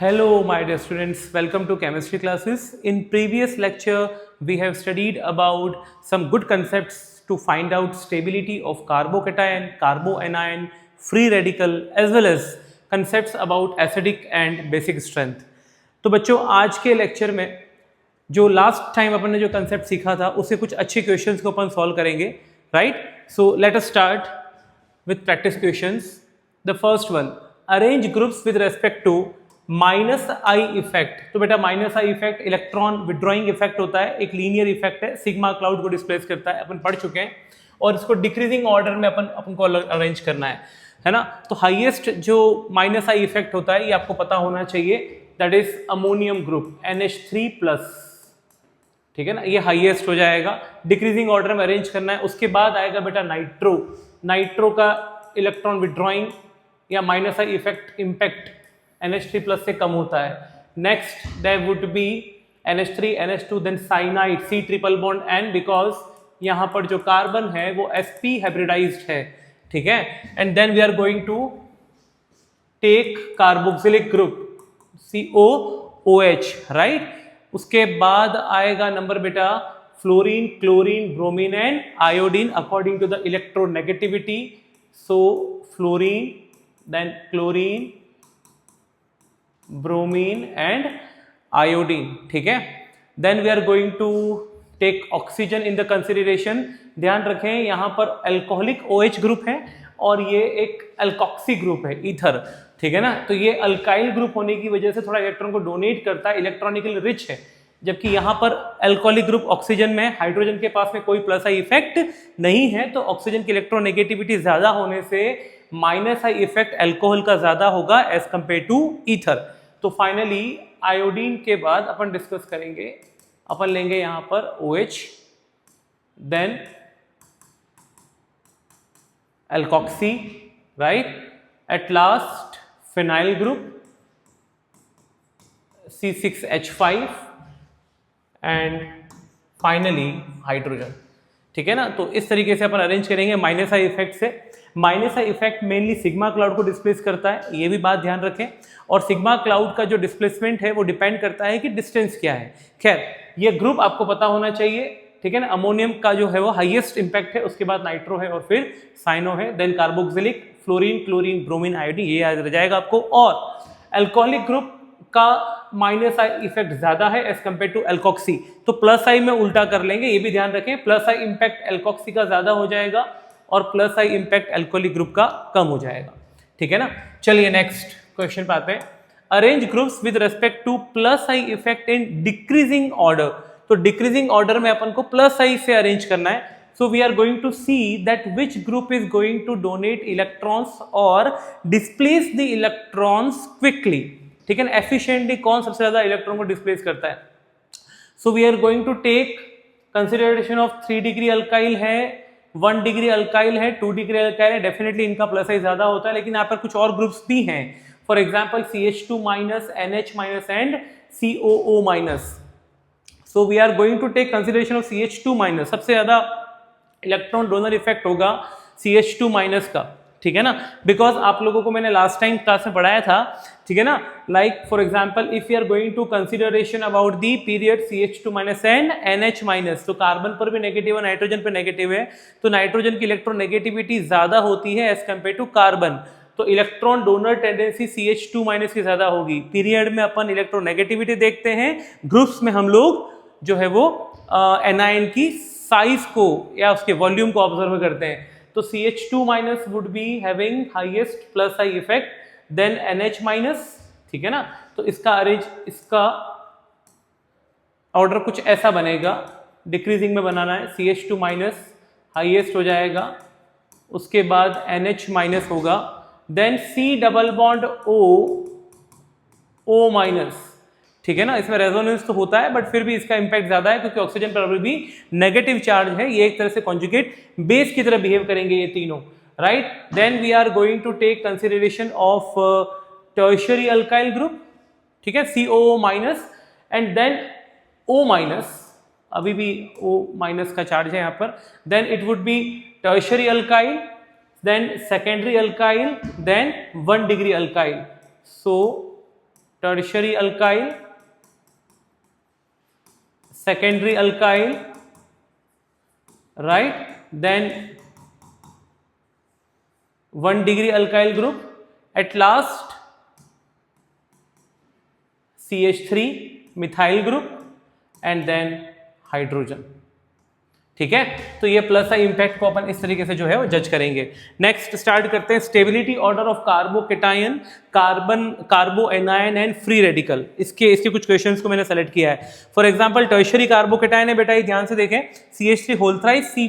Hello, my dear students. Welcome to chemistry classes. In previous lecture, we have studied about some good concepts to find out stability of carbocation, carboanion, free radical, as well as concepts about acidic and basic strength. तो बच्चों आज के lecture में जो last time अपन ने जो concept सीखा था उससे कुछ अच्छे क्वेश्चंस को अपन सॉल्व करेंगे, right? So let us start with practice questions. The first one, arrange groups with respect to minus I effect. तो बेटा minus I effect electron withdrawing effect होता है, एक लीनियर इफेक्ट है, सिग्मा क्लाउड को डिस्प्लेस करता है, अपन पढ़ चुके हैं. और इसको डिक्रीजिंग ऑर्डर में अपन को अरेंज करना है ना. तो हाईएस्ट जो माइनस आई इफेक्ट होता है ये आपको पता होना चाहिए, that is ammonium group NH3+. ठीक है ना, ये हाईएस्ट हो जाएगा. डिक्रीजिंग ऑर्डर में अरेंज करना है. उसके बाद आएगा बेटा नाइट्रो. नाइट्रो का इलेक्ट्रॉन विड्रॉइंग या minus I effect impact NH3+ से कम होता है. Next there would be NH3, NH2, then cyanide, C triple bond N, because यहाँ पर जो कार्बन है वो sp हाइब्रिडाइज्ड है. ठीक है. And then we are going to take carboxylic group COOH, right. उसके बाद आएगा नंबर बेटा fluorine, chlorine, bromine and iodine according to the electronegativity. So fluorine, then chlorine, bromine and iodine. ठीक है. Then we are going to take oxygen in the consideration. ध्यान रखें यहां पर अल्कोहलिक OH ग्रुप है और ये एक अल्कोक्सी ग्रुप है, ईथर. ठीक है ना. तो ये अल्काइल ग्रुप होने की वजह से थोड़ा इलेक्ट्रॉन को डोनेट करता है, इलेक्ट्रॉनिकली रिच है. जबकि यहां पर अल्कोहलिक ग्रुप ऑक्सीजन में, हाइड्रोजन के पास में कोई प्लस आई इफेक्ट नहीं है, तो ऑक्सीजन की इलेक्ट्रोनेगेटिविटी ज्यादा होने से माइनस आई इफेक्ट अल्कोहल का ज्यादा होगा एज कंपेयर टू ईथर. तो फाइनली आयोडीन के बाद अपन डिस्कस करेंगे, अपन लेंगे यहां पर OH, then alkoxy, right. At last phenyl group C6H5 and finally hydrogen. ठीक है ना. तो इस तरीके से अपन अरेंज करेंगे माइनस आई इफेक्ट से. Minus I effect mainly sigma cloud को डिस्प्लेस करता है, ये भी बात ध्यान रखें. और सिग्मा क्लाउड का जो डिस्प्लेसमेंट है वो डिपेंड करता है कि डिस्टेंस क्या है. खैर ये ग्रुप आपको पता होना चाहिए. ठीक है ना. अमोनियम का जो है वो हाईएस्ट इंपैक्ट है, उसके बाद नाइट्रो है और फिर साइनो है, then carboxylic, fluorine, chlorine, bromine, iodine, ये याद रह जाएगा आपको. और अल्कोहलिक ग्रुप का माइनस आई इफेक्ट ज्यादा है एज कंपेयर टू अल्कोक्सी, तो प्लस आई में उल्टा कर लेंगे, ये भी ध्यान रखें. प्लस आई इंपैक्ट अल्कोक्सी का ज्यादा हो जाएगा और प्लस आई इंपैक्ट अल्कोहलिक ग्रुप का कम हो जाएगा. ठीक है ना. चलिए नेक्स्ट क्वेश्चन पे आते हैं. Arrange groups with respect to plus I effect in decreasing order. तो डिक्रीजिंग ऑर्डर में अपन को प्लस आई से अरेंज करना है. So we are going to see that which group is going to donate electrons और डिस्प्लेस द इलेक्ट्रॉन्स क्विकली. ठीक है ना. एफिशिएंटली कौन सबसे ज्यादा इलेक्ट्रॉन को डिस्प्लेस करता है. So we are going to take consideration of 3 degree alkyl है, 1 डिग्री अल्काइल है, 2 डिग्री अल्काइल है. डेफिनेटली इनका प्लस आई ज्यादा होता है, लेकिन यहाँ पर कुछ और ग्रुप्स भी हैं. For example CH2-, NH- and COO-. So we are going to take consideration of CH2-. सबसे ज्यादा इलेक्ट्रॉन डोनर इफेक्ट होगा CH2- का. ठीक है ना. बिकॉज आप लोगों को मैंने लास्ट टाइम क्लास में पढ़ाया था. ठीक है ना. Like for example if you are going to consideration about the period CH2- and NH-, तो कार्बन पर भी नेगेटिव है, नाइट्रोजन पर नेगेटिव है, तो नाइट्रोजन की इलेक्ट्रोनेगेटिविटी ज्यादा होती है एज कंपेयर टू कार्बन. तो इलेक्ट्रॉन डोनर टेंडेंसी CH2- की ज्यादा होगी. पीरियड में अपन इलेक्ट्रोनेगेटिविटी देखते हैं, ग्रुप्स में हम लोग जो है वो एनायन की साइज को या उसके वॉल्यूम को ऑब्जर्व करते हैं. तो CH2- would be having highest plus I effect, then NH-. ठीक है ना. तो इसका ऑर्डर कुछ ऐसा बनेगा, डिक्रीजिंग में बनाना है. CH2- हाईएस्ट हो जाएगा, उसके बाद NH- होगा, then C double bond O. ठीक है ना. इसमें रेजोनेंस तो होता है बट फिर भी इसका इंपैक्ट ज्यादा है क्योंकि ऑक्सीजन पर भी नेगेटिव चार्ज है. ये एक तरह से कॉन्जुगेट बेस की तरह बिहेव करेंगे ये तीनों, right. Then we are going to take consideration of tertiary alkyl group. ठीक है, COO- एंड देन O-. अभी भी O- का चार्ज है यहाँ पर. Then it would be tertiary alkyl, then secondary alkyl, then 1 degree alkyl. So tertiary alkyl, secondary alkyl, right? Then 1 degree alkyl group, at last CH3 methyl group and then hydrogen. ठीक है, तो ये plus आई impact को अपन इस तरीके से जो है वो जज करेंगे। नेक्स्ट स्टार्ट करते हैं stability order of carbocation, carbon, कार्बो anion and free radical. इसके कुछ क्वेश्चंस को मैंने सेलेक्ट किया है। फॉर एग्जांपल टर्शियरी कार्बोकेटायन है बेटा, ये ध्यान से देखें, CH3 whole thrice C+,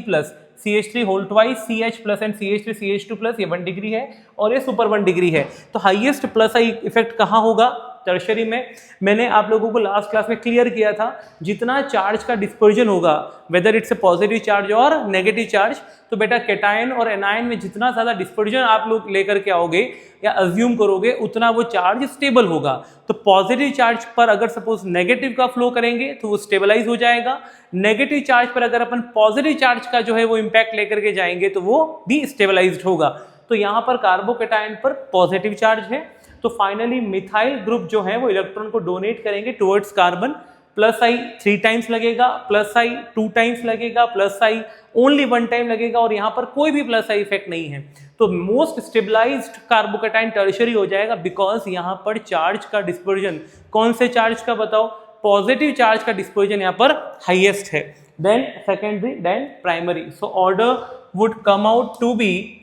CH3 whole twice CH+ and CH3 CH2+, ये 1 डिग्री है और ये सुपर 1 डिग्री है। तो हाईएस्ट प्लस आई इफेक्ट कहाँ होगा? टर्शियरी में। मैंने आप लोगों को लास्ट क्लास में क्लियर किया था, जितना चार्ज का डिस्पर्जन होगा, whether it's a positive charge और नेगेटिव चार्ज, तो बेटा कैटायन और एनायन में जितना ज़्यादा डिस्पर्जन आप लोग लेकर के आओगे या अज्यूम करोगे, उतना वो चार्ज स्टेबल होगा। तो पॉजिटिव चार्ज पर अगर सपोज नेगेटिव का फ्लो करेंगे तो वो स्टेबलाइज हो जाएगा, नेगेटिव चार्ज पर अगर अपन पॉजिटिव चार्ज का जो है वो इम्पैक्ट लेकर के जाएंगे तो वो भी स्टेबलाइज्ड होगा। तो यहाँ पर कार्बोकेटायन पर पॉजिटिव चार्ज है, तो फाइनली मिथाइल ग्रुप जो है वो इलेक्ट्रॉन को डोनेट करेंगे टुवर्ड्स कार्बन। प्लस आई 3 टाइम्स लगेगा, प्लस आई 2 टाइम्स लगेगा, प्लस आई ओनली 1 टाइम लगेगा, और यहाँ पर कोई भी प्लस आई इफेक्ट नहीं है। तो मोस्ट स्टेबलाइज्ड कार्बोकेटायन टर्शियरी हो जाएगा, बिकॉज यहाँ पर चार्ज का डिस्पर्जन, कौन से चार्ज का बताओ? पॉजिटिव चार्ज का डिस्पर्जन यहाँ पर हाईएस्ट है, then secondary, then primary. So order would come out to be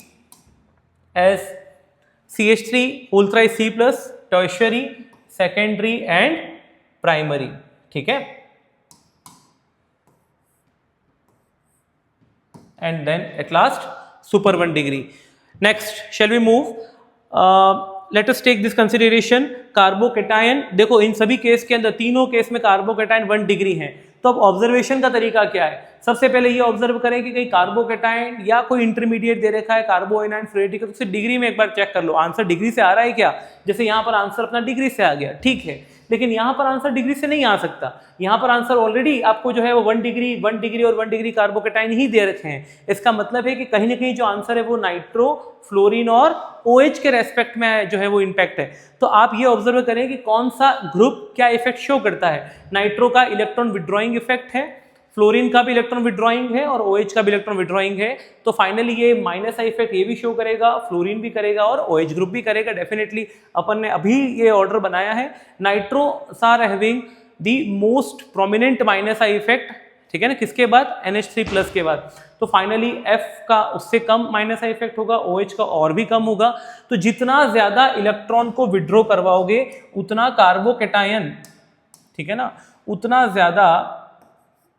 as CH3 whole thrice C+, tertiary, secondary and primary. ठीक है, and then at last super 1 degree. Next shall we move, let us take this consideration carbocation. देखो इन सभी case के अंदर, तीनों case में carbocation 1 degree है। तो अब ऑब्जर्वेशन का तरीका क्या है? सबसे पहले ये ऑब्जर्व करें कि कहीं कार्बोकेटायन या कोई इंटरमीडिएट दे रखा है, कार्बो एनायन, फ्री रेडिकल, तो उसे डिग्री में एक बार चेक कर लो, आंसर डिग्री से आ रहा है क्या? जैसे यहाँ पर आंसर अपना डिग्री से आ गया, ठीक है, लेकिन यहाँ पर आंसर डिग्री से नहीं आ सकता। यहाँ पर आंसर ऑलरेडी आपको जो है वो 1 डिग्री और 1 डिग्री कार्बोकेटायन ही दे रखे हैं। इसका मतलब है कि कहीं ना कहीं जो आंसर है वो नाइट्रो, फ्लोरीन और OH के रेस्पेक्ट में जो है वो इम्पैक्ट है। तो आप ये ऑब्जर्व करें कि कौन सा ग्रुप क्या इफेक्ट शो करता है। नाइट्रो का इलेक्ट्रॉन विड्रॉइंग इफेक्ट है, फ्लोरीन का भी इलेक्ट्रॉन विड्रॉइंग है और OH का भी इलेक्ट्रॉन विड्रॉइंग है। तो फाइनली ये माइनस आई इफेक्ट ये भी शो करेगा, फ्लोरीन भी करेगा और OH ग्रुप भी करेगा। डेफिनेटली अपन ने अभी ये ऑर्डर बनाया है, nitro are having the most prominent minus I effect, ठीक है ना, किसके बाद? NH3+ के बाद। तो फाइनली F का उससे कम माइनस आई इफेक्ट होगा, OH का और भी कम होगा। तो जितना ज्यादा इलेक्ट्रॉन को विड्रॉ करवाओगे उतना कार्बोकेटायन, ठीक है ना, उतना ज्यादा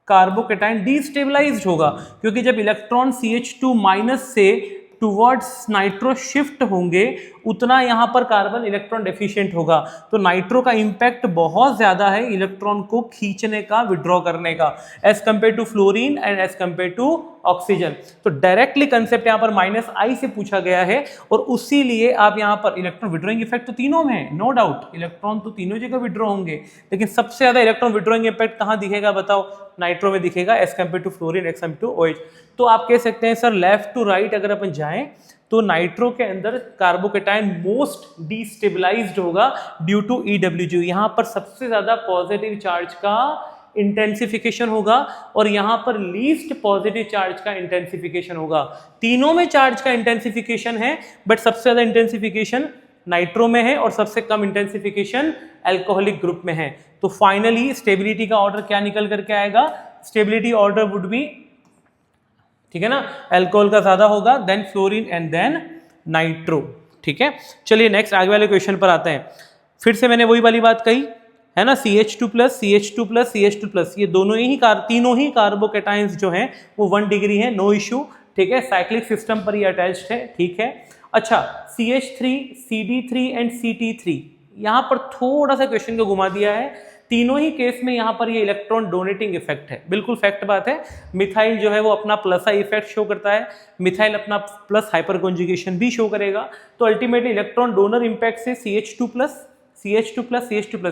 कार्बोकेटायन डिस्टेबलाइज्ड होगा, क्योंकि जब इलेक्ट्रॉन CH2- से टुवर्ड्स नाइट्रो शिफ्ट होंगे उतना यहाँ पर कार्बन इलेक्ट्रॉन डेफिशिएंट होगा। तो नाइट्रो का इंपैक्ट बहुत ज्यादा है इलेक्ट्रॉन को खींचने का, विड्रॉ करने का, as compare to fluorine and as compare to oxygen. तो डायरेक्टली कंसेप्ट यहाँ पर -I से पूछा गया है, और उसी लिए आप यहाँ पर इलेक्ट्रॉन विड्रॉइंग इफेक्ट तो तीनों में है, नो डाउट, इलेक्ट्रॉन तो तीनों जगह विड्रॉ होंगे, लेकिन सबसे ज्यादा इलेक्ट्रॉन विड्रॉइंग इफेक्ट कहाँ दिखेगा बताओ? नाइट्रो में दिखेगा, as compare to fluorine, as compare to OH। तो आप कह सकते हैं सर लेफ्ट टू राइट अगर अपन जाएं तो नाइट्रो के अंदर कार्बोकेटायन मोस्ट डिस्टेबलाइज्ड होगा ड्यू टू EWG। यहाँ पर सबसे ज्यादा पॉजिटिव चार्ज का इंटेंसिफिकेशन होगा और यहाँ पर लीस्ट पॉजिटिव चार्ज का इंटेंसिफिकेशन होगा। तीनों में चार्ज का इंटेंसिफिकेशन है, बट सबसे ज्यादा इंटेंसिफिकेशन नाइट्रो में है और सबसे कम इंटेंसिफिकेशन अल्कोहलिक ग्रुप में है। तो फाइनली स्टेबिलिटी का ऑर्डर क्या निकल करके आएगा? स्टेबिलिटी ऑर्डर वुड बी, ठीक है ना, अल्कोहल का ज्यादा होगा, then fluorine and then nitro. ठीक है, चलिए नेक्स्ट आगे वाले क्वेश्चन पर आते हैं। फिर से मैंने वही वाली बात कही है ना, CH2+, ये तीनों ही कार्बोकेटाइंस जो हैं वो 1 डिग्री है, नो इशू, ठीक है, साइक्लिक सिस्टम पर ये अटैच्ड है, ठीक है। अच्छा, CH3, CD3 एंड CT3, यहाँ पर थोड़ा सा क्वेश्चन को घुमा दिया है। तीनों ही केस में यहाँ पर ये इलेक्ट्रॉन डोनेटिंग इफेक्ट है, बिल्कुल फैक्ट बात है। मिथाइल जो है वो अपना प्लस आई इफेक्ट शो करता है, मिथाइल अपना प्लस हाइपर कॉन्जुगेशन भी शो करेगा। तो अल्टीमेटली इलेक्ट्रॉन डोनर इम्पैक्ट से CH2+,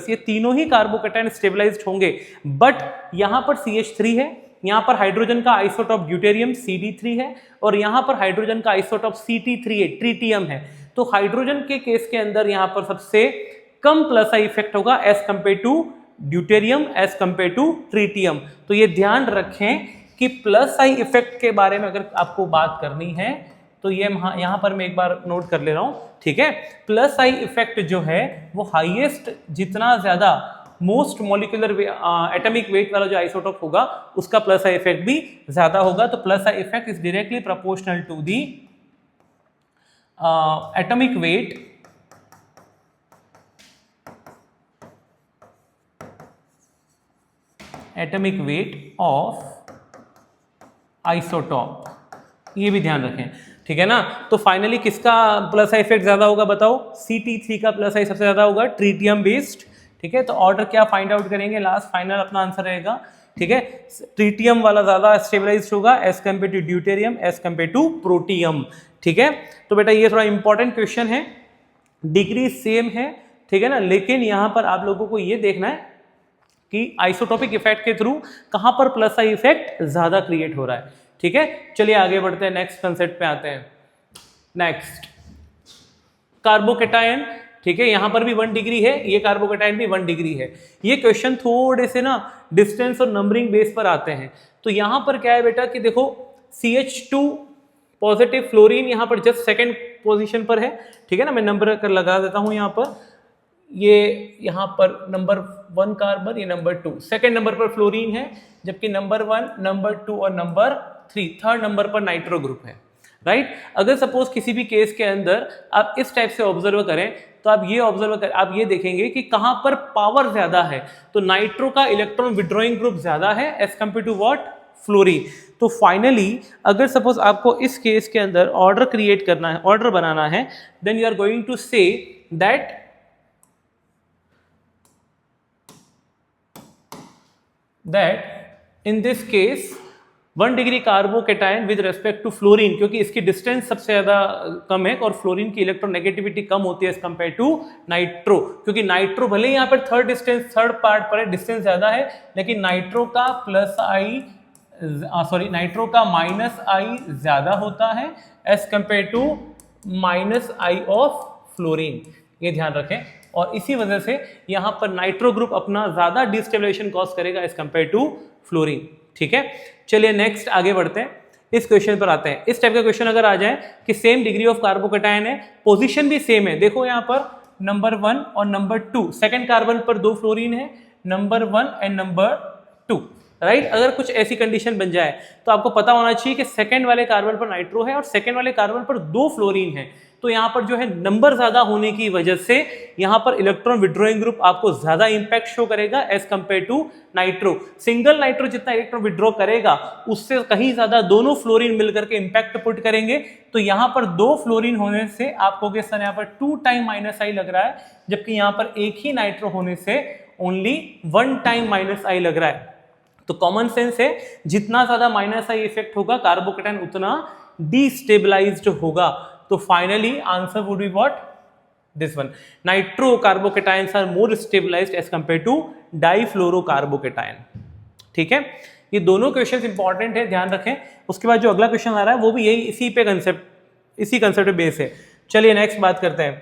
ये तीनों ही कार्बोकेटायन स्टेबलाइज्ड होंगे। बट यहाँ पर CH3 है, यहाँ पर हाइड्रोजन का आइसोटॉप ड्यूटेरियम CD3 है और यहाँ पर हाइड्रोजन का आइसोटॉप CT3 है, ट्रीटियम है। तो हाइड्रोजन के केस के अंदर यहाँ पर सबसे कम प्लस आई इफेक्ट होगा as compare to deuterium, as compare to tritium. तो ये ध्यान रखें कि प्लस आई इफेक्ट के बारे में अगर आपको बात करनी है तो ये यहां पर मैं एक बार नोट कर ले रहा हूं, ठीक है। प्लस आई इफेक्ट जो है वो हाईएस्ट, जितना ज्यादा मोस्ट मॉलिक्यूलर एटॉमिक वेट वाला जो आइसोटोप होगा उसका प्लस आई इफेक्ट भी ज्यादा होगा। तो plus I effect is directly proportional to the atomic weight of isotope, ये भी ध्यान रखें, ठीक है ना। तो फाइनली किसका प्लस आई इफेक्ट ज्यादा होगा बताओ? Ct3 का प्लस आई सबसे ज्यादा होगा, ट्रीटियम बेस्ड, ठीक है। तो ऑर्डर क्या फाइंड आउट करेंगे, लास्ट फाइनल अपना आंसर रहेगा, ठीक है। ट्रीटियम वाला ज्यादा स्टेबलाइज्ड होगा as compare to deuterium, as compare to protium, ठीक है। तो बेटा ये थोड़ा इंपॉर्टेंट क्वेश्चन है, डिग्री सेम है, ठीक है ना, लेकिन यहां पर आप लोगों को ये देखना है कि आइसोटोपिक इफेक्ट के थ्रू कहां पर प्लस आई इफेक्ट ज्यादा क्रिएट हो रहा है, ठीक है। चलिए आगे बढ़ते हैं, नेक्स्ट कंसेप्ट पे आते हैं। नेक्स्ट कार्बोकेटायन, ठीक है, यहां पर भी 1 डिग्री है, ये कार्बोकेटायन भी 1 डिग्री है। ये क्वेश्चन थोड़े से ना डिस्टेंस और नंबरिंग बेस पर आते हैं। तो यहां पर क्या है बेटा कि देखो CH2 पॉजिटिव फ्लोरीन यहां पर जस्ट सेकंड पोजीशन पर है, ठीक है ना। मैं नंबर कर लगा देता हूं यहां पर, ये यहाँ पर नंबर 1 कार्बन, ये नंबर 2, सेकेंड नंबर पर फ्लोरीन है, जबकि नंबर 1, नंबर 2 और नंबर 3 थर्ड नंबर पर नाइट्रो ग्रुप है, राइट। अगर सपोज किसी भी केस के अंदर आप इस टाइप से ऑब्जर्व करें तो आप ये देखेंगे कि कहां पर पावर ज्यादा है। तो नाइट्रो का इलेक्ट्रॉन विड्रॉइंग ग्रुप ज्यादा है as compare to what, fluorine. तो फाइनली अगर सपोज आपको इस केस के अंदर ऑर्डर क्रिएट करना है, ऑर्डर बनाना है, then you are going to say that in this case 1 degree carbocation with respect to fluorine, क्योंकि इसकी डिस्टेंस सबसे ज्यादा कम है और फ्लोरीन की इलेक्ट्रोनेगेटिविटी कम होती है एज कंपेयर टू नाइट्रो, क्योंकि नाइट्रो भले ही यहाँ पर थर्ड पार्ट पर है, डिस्टेंस ज्यादा है, लेकिन नाइट्रो का नाइट्रो का माइनस आई ज्यादा होता है as compare to minus I of fluorine, ये ध्यान रखें। और इसी वजह से यहां पर नाइट्रो ग्रुप अपना ज्यादा डिस्टेबलाइजेशन कॉज करेगा एज कंपेयर टू फ्लोरीन, ठीक है। चलिए नेक्स्ट आगे बढ़ते हैं, इस क्वेश्चन पर आते हैं। इस टाइप का क्वेश्चन अगर आ जाए कि सेम डिग्री ऑफ कार्बोकेटायन है, पोजीशन भी सेम है, देखो यहां पर नंबर 1 और नंबर 2, सेकंड कार्बन पर 2 फ्लोरीन है, नंबर 1 एंड नंबर 2, राइट। अगर कुछ ऐसी कंडीशन बन जाए तो आपको पता होना चाहिए कि सेकंड वाले कार्बन पर नाइट्रो है और सेकंड वाले कार्बन पर 2 फ्लोरीन है। तो यहाँ पर जो है नंबर ज्यादा होने की वजह से यहाँ पर इलेक्ट्रॉन विड्रॉइंग ग्रुप आपको ज्यादा इंपैक्ट शो करेगा as compare to nitro. Single nitro जितना इलेक्ट्रॉन विड्रॉ करेगा उससे कहीं ज्यादा दोनों फ्लोरीन मिलकर के इंपैक्ट पुट करेंगे। तो यहाँ पर 2 फ्लोरीन होने से आपको किस तरह यहाँ पर 2 टाइम माइनस आई लग रहा है, जबकि यहाँ पर एक ही नाइट्रो होने से ओनली 1 टाइम माइनस आई लग रहा है। तो कॉमन सेंस है, जितना ज्यादा माइनस आई इफेक्ट होगा कार्बोकेटायन उतना डिस्टेबलाइज्ड होगा। तो finally answer would be what, this one, nitro carbocations are more stabilised as compare to difluorocarbocation, ठीक है। ये दोनों क्वेश्चंस इंपॉर्टेंट है, ध्यान रखें। उसके बाद जो अगला क्वेश्चन आ रहा है वो भी यही इसी कंसेप्ट पे बेस है। चलिए नेक्स्ट बात करते हैं।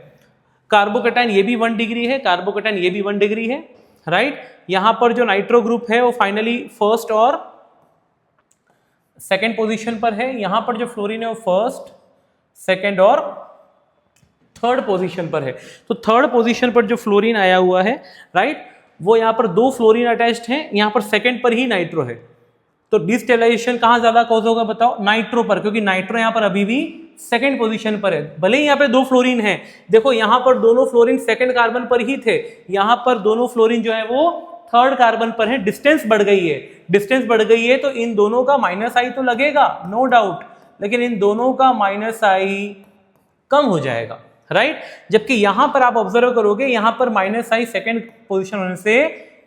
कार्बोकेटायन ये भी 1 डिग्री है, कार्बोकेटायन ये भी 1 डिग्री है, राइट। यहां पर जो नाइट्रो ग्रुप है वो फाइनली फर्स्ट और सेकेंड पोजीशन पर है, यहां पर जो फ्लोरीन है वो फर्स्ट, सेकेंड और थर्ड पोजीशन पर है। तो थर्ड पोजीशन पर जो फ्लोरीन आया हुआ है, राइट, वो यहां पर 2 फ्लोरीन अटैच्ड हैं, यहां पर सेकेंड पर ही नाइट्रो है। तो डिस्टेबलाइजेशन कहां ज्यादा कॉज होगा बताओ, नाइट्रो पर, क्योंकि नाइट्रो यहां पर अभी भी सेकेंड पोजीशन पर है, भले ही यहां पे 2 फ्लोरीन है। देखो यहां पर दोनों फ्लोरीन सेकेंड कार्बन पर ही थे, यहां पर दोनों फ्लोरीन जो है वो थर्ड कार्बन पर है, डिस्टेंस बढ़ गई है, तो इन दोनों का माइनस आई तो लगेगा, नो डाउट, लेकिन इन दोनों का माइनस आई कम हो जाएगा, राइट। जबकि यहां पर आप ऑब्जर्व करोगे, यहां पर माइनस आई सेकेंड पोजीशन होने से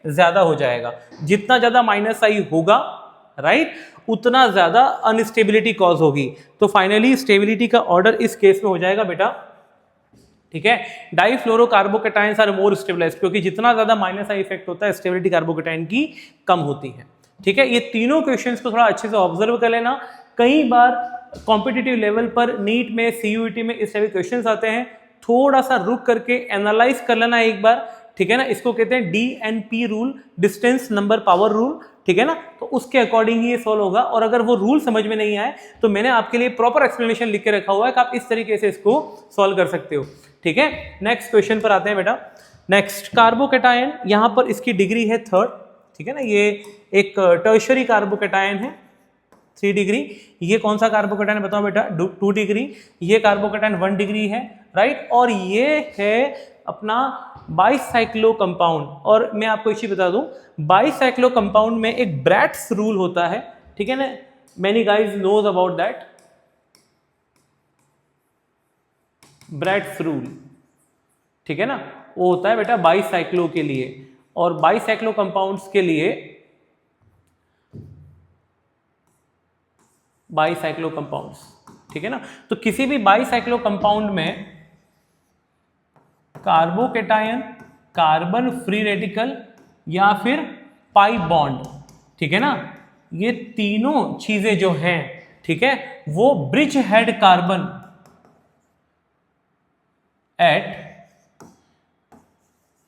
ज्यादा हो जाएगा। जितना ज्यादा माइनस आई होगा, राइट, उतना ज्यादा अनस्टेबिलिटी कॉज होगी। तो फाइनली स्टेबिलिटी का ऑर्डर इस केस में हो जाएगा बेटा, ठीक है, डाइफ्लोरोकार्बोकेटायंस आर मोर स्टेबलाइज्ड, क्योंकि जितना ज्यादा माइनस आई इफेक्ट होता है स्टेबिलिटी कार्बोकेटायन की कम होती है, ठीक है। ये तीनों क्वेश्चंस को थोड़ा अच्छे से ऑब्जर्व कर लेना। कई बार कॉम्पिटिटिव लेवल पर नीट में, सीयूईटी में इस तरह के क्वेश्चंस आते हैं, थोड़ा सा रुक करके एनालाइज कर लेना एक बार, ठीक है ना। इसको कहते हैं DNP rule, distance number power rule, ठीक है ना। तो उसके अकॉर्डिंग ही ये सॉल्व होगा। और अगर वो रूल समझ में नहीं आए तो मैंने आपके लिए प्रॉपर एक्सप्लेनेशन लिख के रखा हुआ है कि आप इस तरीके से इसको सॉल्व कर सकते हो, ठीक है। नेक्स्ट क्वेश्चन पर आते हैं बेटा। नेक्स्ट कार्बोकैटायन, यहां पर इसकी डिग्री है 3rd, ठीक है ना। ये एक टर्शियरी कार्बोकैटायन है 3 डिग्री। ये कौन सा कार्बोकैटायन है बताओ बेटा? 2 डिग्री। ये कार्बोकैटायन 1 डिग्री है, राइट। और ये है अपना बाइसाइक्लो कंपाउंड। और मैं आपको एक चीज बता दूं, बाइसाइक्लो कंपाउंड में एक ब्रैट्स रूल होता है, ठीक है ना। Many guys knows about that Bredt's rule, ठीक है ना। वो होता है बेटा बाइसाइक्लो के लिए, और बाइसाइक्लो कंपाउंड्स के लिए बाइसाइक्लो कंपाउंड्स, ठीक है ना। तो किसी भी बाइसाइक्लो कंपाउंड में कार्बोकैटायन, कार्बन फ्री रेडिकल या फिर पाई बॉन्ड, ठीक है ना, ये तीनों चीजें जो हैं, ठीक है, वो bridge head carbon at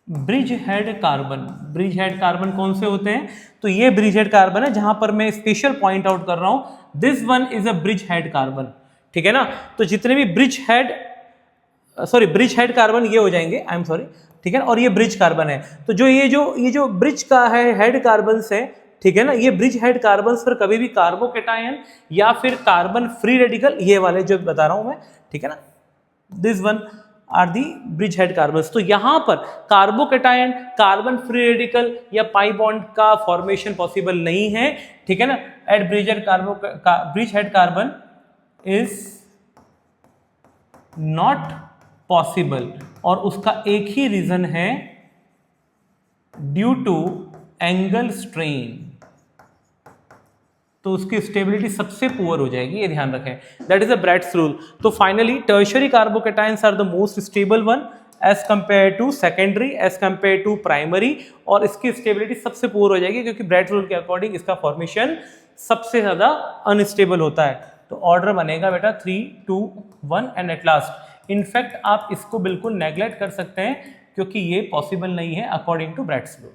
bridge head carbon. Bridge head carbon कौन से होते हैं? तो ये ब्रिज हेड कार्बन है, जहां पर मैं स्पेशल पॉइंट आउट कर रहा हूं, this one is a bridge head carbon, ठीक है ना। तो जितने भी ब्रिज हेड कार्बन ये हो जाएंगे, आई एम सॉरी, ठीक है। और ये ब्रिज कार्बन है। तो जो ये जो ब्रिज का है हेड कार्बन है, ठीक है ना, ये ब्रिज हेड कार्बन पर कभी भी कार्बोकैटायन या फिर कार्बन फ्री रेडिकल, ये वाले जो बता रहा हूं मैं, ठीक है ना, this one are the bridge head carbon. तो यहां पर कार्बोकैटायन, कार्बन फ्री रेडिकल या पाई बॉन्ड का फॉर्मेशन पॉसिबल नहीं है, ठीक है ना। At bridge head carbon is not possible, और उसका एक ही रीजन है, ड्यू टू एंगल स्ट्रेन। तो उसकी स्टेबिलिटी सबसे पुअर हो जाएगी, ये ध्यान रखें। That is a Bredt's rule. तो finally tertiary carbocations are the most stable one as compare to secondary, as compare to primary, और इसकी स्टेबिलिटी सबसे पुअर हो जाएगी क्योंकि ब्रैट्स रूल के अकॉर्डिंग इसका फॉर्मेशन सबसे ज्यादा अनस्टेबल होता है। तो ऑर्डर बनेगा बेटा 3, 2, 1 एंड एट लास्ट। इनफैक्ट आप इसको बिल्कुल नेग्लेक्ट कर सकते हैं क्योंकि ये पॉसिबल नहीं है अकॉर्डिंग टू ब्रैट्स रूल।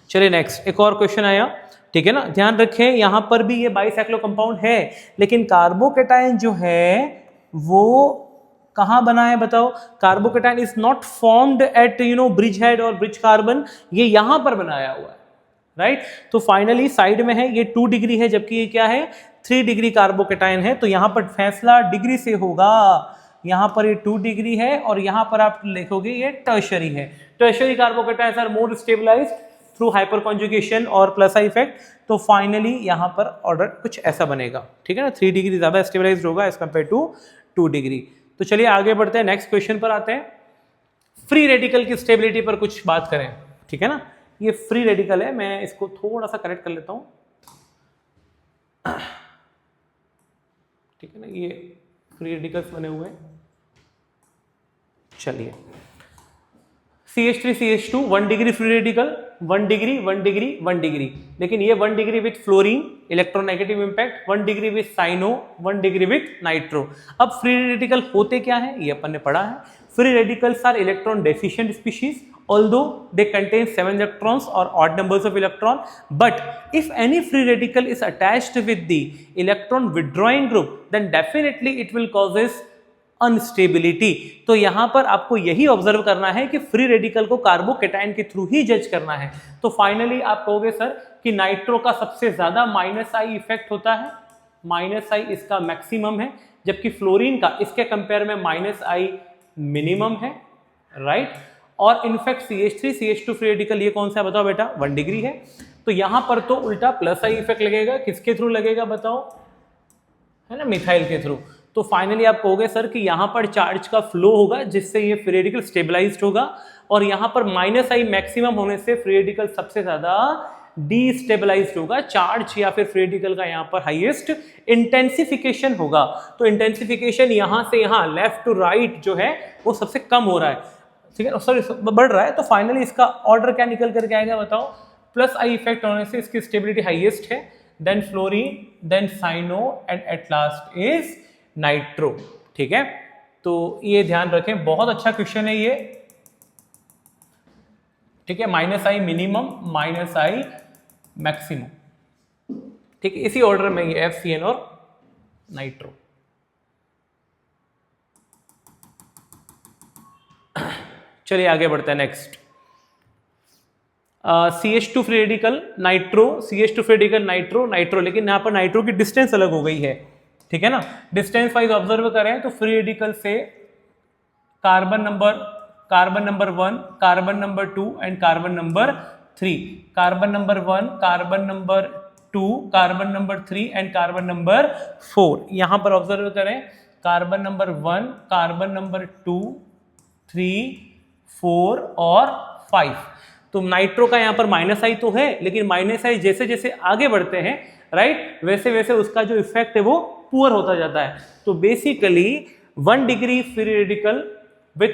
चलिए नेक्स्ट एक और क्वेश्चन आया, ठीक है ना। ध्यान रखें यहां पर भी ये बाइसाइक्लो कंपाउंड है, लेकिन कार्बोकैटायन जो है वो कहां बना है बताओ? Carbocation is not formed at bridge head और ब्रिज कार्बन, ये यहां पर बनाया हुआ है, राइट। तो फाइनली साइड में है, ये 2 डिग्री है, जबकि ये क्या है 3 डिग्री कार्बोकैटायन है। तो यहां पर फैसला डिग्री से होगा। यहां पर ये 2 डिग्री है और यहां पर आप लिखोगे ये टर्शियरी है। Tertiary carbocations are more stabilised through hyperconjugation और प्लस आई इफेक्ट। तो फाइनली यहां पर ऑर्डर कुछ ऐसा बनेगा, ठीक है ना। 3 डिग्री ज्यादा स्टेबलाइज्ड होगा एज कंपेयर टू 2 डिग्री। तो चलिए आगे बढ़ते हैं, नेक्स्ट क्वेश्चन पर आते हैं। फ्री रेडिकल की स्टेबिलिटी पर कुछ बात करें, ठीक है ना। ये फ्री रेडिकल है, मैं इसको थोड़ा सा करेक्ट कर लेता हूं, ठीक है ना। ये फ्री रेडिकल्स बने हुए हैं। चलिए CH3CH2 1 degree free radical, 1 degree 1 degree 1 degree, लेकिन ये 1 degree with fluorine electronegative impact, 1 degree with cyano, 1 degree with nitro. अब फ्री रेडिकल होते क्या है ये अपन ने पढ़ा है। Free radicals are electron deficient species, although they contain 7 electrons or odd numbers of electron, but if any free radical is attached with the electron withdrawing group, then definitely it will causes instability. तो यहां पर आपको यही observe करना है कि free radical को carbocation के थ्रू ही जज करना है। तो फाइनली आप कहोगे सर कि नाइट्रो का सबसे ज्यादा -I इफेक्ट होता है, -I इसका मैक्सिमम है, जबकि फ्लोरीन का इसके कंपेयर में -I मिनिमम है, राइट। और इनफैक्ट CH3CH2 फ्री रेडिकल ये कौन सा है बताओ बेटा? 1 डिग्री है। तो यहां पर तो उल्टा +I इफेक्ट लगेगा, किसके थ्रू लगेगा बताओ? है ना, मिथाइल के थ्रू। तो फाइनली आप कहोगे सर कि यहां पर चार्ज का फ्लो होगा जिससे ये फ्री रेडिकल स्टेबलाइज्ड होगा, और यहां पर -I मैक्सिमम होने से फ्री रेडिकल सबसे ज्यादा डीस्टेबलाइज्ड होगा। चार्ज या फिर फ्री रेडिकल का यहां पर हाईएस्ट इंटेंसिफिकेशन होगा। तो इंटेंसिफिकेशन यहां से यहां लेफ्ट टू राइट जो है वो सबसे कम हो रहा है, ठीक है, सॉरी बढ़ रहा है। तो फाइनली इसका ऑर्डर क्या निकल करके आएगा बताओ? +I इफेक्ट होने से इसकी स्टेबिलिटी हाईएस्ट है, then fluorine, then cyano and at last is nitro, ठीक है। तो ये ध्यान रखें, बहुत अच्छा क्वेश्चन है ये, ठीक है। -I मिनिमम, -I मैक्सिमम, ठीक है, इसी ऑर्डर में ये FCN और नाइट्रो। चलिए आगे बढ़ते हैं next. CH2 free radical nitro, CH2 free radical nitro, nitro, लेकिन यहाँ पर नाइट्रो की डिस्टेंस अलग हो गई है, ठीक है ना। डिस्टेंस वाइज ऑब्जर्व करें तो फ्री रेडिकल से carbon number 1, carbon number 2 and carbon number 3, carbon number 1, carbon number 2, carbon number 3 and carbon number 4। यहां पर ऑब्जर्व करें कार्बन नंबर 1, कार्बन नंबर 2, 3, 4 और 5। तो नाइट्रो का यहाँ पर -I तो है, लेकिन -I जैसे जैसे आगे बढ़ते हैं, राइट, वैसे वैसे उसका जो इफेक्ट है वो पुअर होता जाता है। तो basically 1 degree free radical with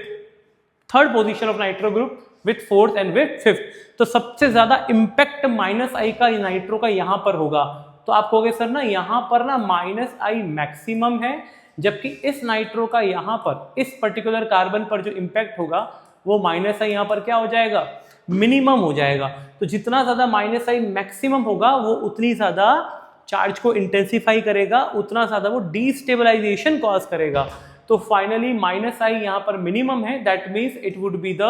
third position of nitro group with fourth and with fifth, तो सबसे ज्यादा इंपैक्ट -I का नाइट्रो का यहां पर होगा। तो आप कहोगे सर ना यहां पर ना -I मैक्सिमम है, जबकि इस नाइट्रो का यहां पर इस पर्टिकुलर कार्बन पर जो इंपैक्ट होगा वो -I यहां पर क्या हो जाएगा, मिनिमम हो जाएगा। तो जितना ज्यादा -I मैक्सिमम होगा वो उतनी ज्यादा चार्ज को इंटेंसिफाई करेगा, उतना ज्यादा वो डीस्टेबलाइजेशन कॉज करेगा। तो फाइनली -I यहां पर मिनिमम है, that means it would be the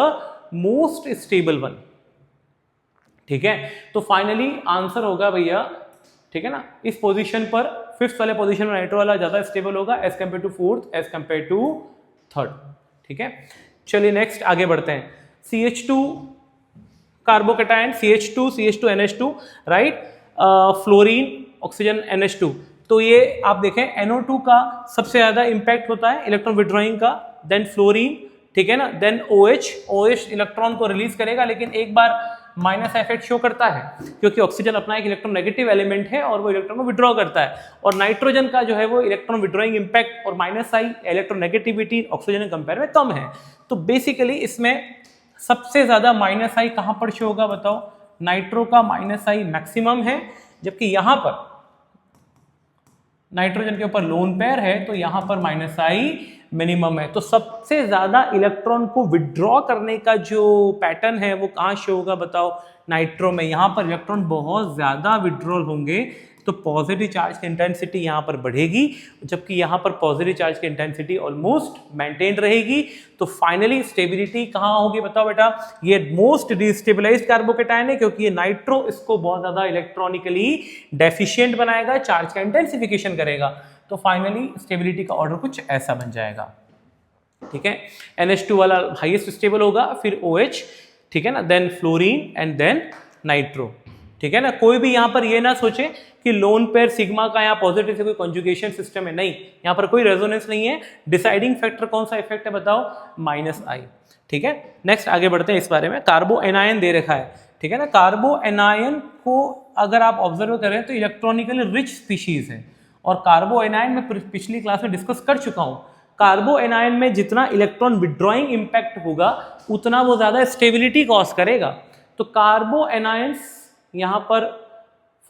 most stable one, ठीक है। तो फाइनली आंसर होगा भैया, ठीक है ना, इस पोजीशन पर फिफ्थ वाले पोजीशन में नाइट्रो वाला ज्यादा स्टेबल होगा as compare to fourth, as compare to third, ठीक है। चलिए नेक्स्ट आगे बढ़ते हैं। CH2 carbocation, CH2 NH2, right, fluorine oxygen NH2। तो ये आप देखें NO2 का सबसे ज्यादा इंपैक्ट होता है इलेक्ट्रॉन विड्रॉइंग का, देन फ्लोरीन, ठीक है ना, देन OH इलेक्ट्रॉन को रिलीज करेगा, लेकिन एक बार माइनस इफेक्ट शो करता है क्योंकि ऑक्सीजन अपना एक इलेक्ट्रॉन नेगेटिव एलिमेंट है और वो इलेक्ट्रॉन को विड्रॉ करता है, और नाइट्रोजन का जो है वो इलेक्ट्रॉन विड्रॉइंग इंपैक्ट और -I इलेक्ट्रॉन नेगेटिविटी ऑक्सीजन के कंपेयर में कम है। तो बेसिकली इसमें सबसे ज्यादा -I कहां पर शो होगा बताओ, नाइट्रो का -I मैक्सिमम है, जबकि यहां पर नाइट्रोजन के ऊपर लोन पेयर है तो यहां पर -I मिनिमम है। तो सबसे ज्यादा इलेक्ट्रॉन को विड्रॉ करने का जो पैटर्न है वो कहां शो होगा बताओ, नाइट्रो में। यहां पर इलेक्ट्रॉन बहुत ज्यादा विड्रॉल होंगे तो पॉजिटिव चार्ज की इंटेंसिटी यहां पर बढ़ेगी, जबकि यहां पर पॉजिटिव चार्ज की इंटेंसिटी ऑलमोस्ट मेंटेन रहेगी। तो फाइनली स्टेबिलिटी कहां होगी बताओ बेटा, ये मोस्ट डिस्टेबलाइज्ड कार्बोकेटायन है क्योंकि ये नाइट्रो इसको बहुत ज्यादा इलेक्ट्रॉनिकली डेफिशिएंट बनाएगा, चार्ज का इंटेंसिफिकेशन करेगा। तो फाइनली स्टेबिलिटी का ऑर्डर कुछ ऐसा बन जाएगा, ठीक है। NH2 वाला हाईएस्ट स्टेबल होगा, फिर OH, ठीक है ना, then fluorine and then nitro, ठीक है ना। कोई भी यहां पर ये ना सोचे कि लोन पेयर सिग्मा का यहाँ पॉजिटिव से कोई कॉन्जुगेशन सिस्टम है, नहीं, यहाँ पर कोई रेजोनेंस नहीं है। डिसाइडिंग फैक्टर कौन सा इफेक्ट है बताओ, -I, ठीक है। नेक्स्ट आगे बढ़ते हैं इस बारे में। कार्बो एनायन दे रखा है, ठीक है ना। कार्बो एनायन को अगर आप ऑब्जर्व करें तो इलेक्ट्रॉनिकली रिच स्पीशीज है, और कार्बो एनायन में पिछली क्लास में डिस्कस कर चुका हूं, कार्बो एनायन में जितना इलेक्ट्रॉन विड्रॉइंग इंपैक्ट होगा उतना वो ज्यादा स्टेबिलिटी कॉज करेगा। तो कार्बो एनायंस यहां पर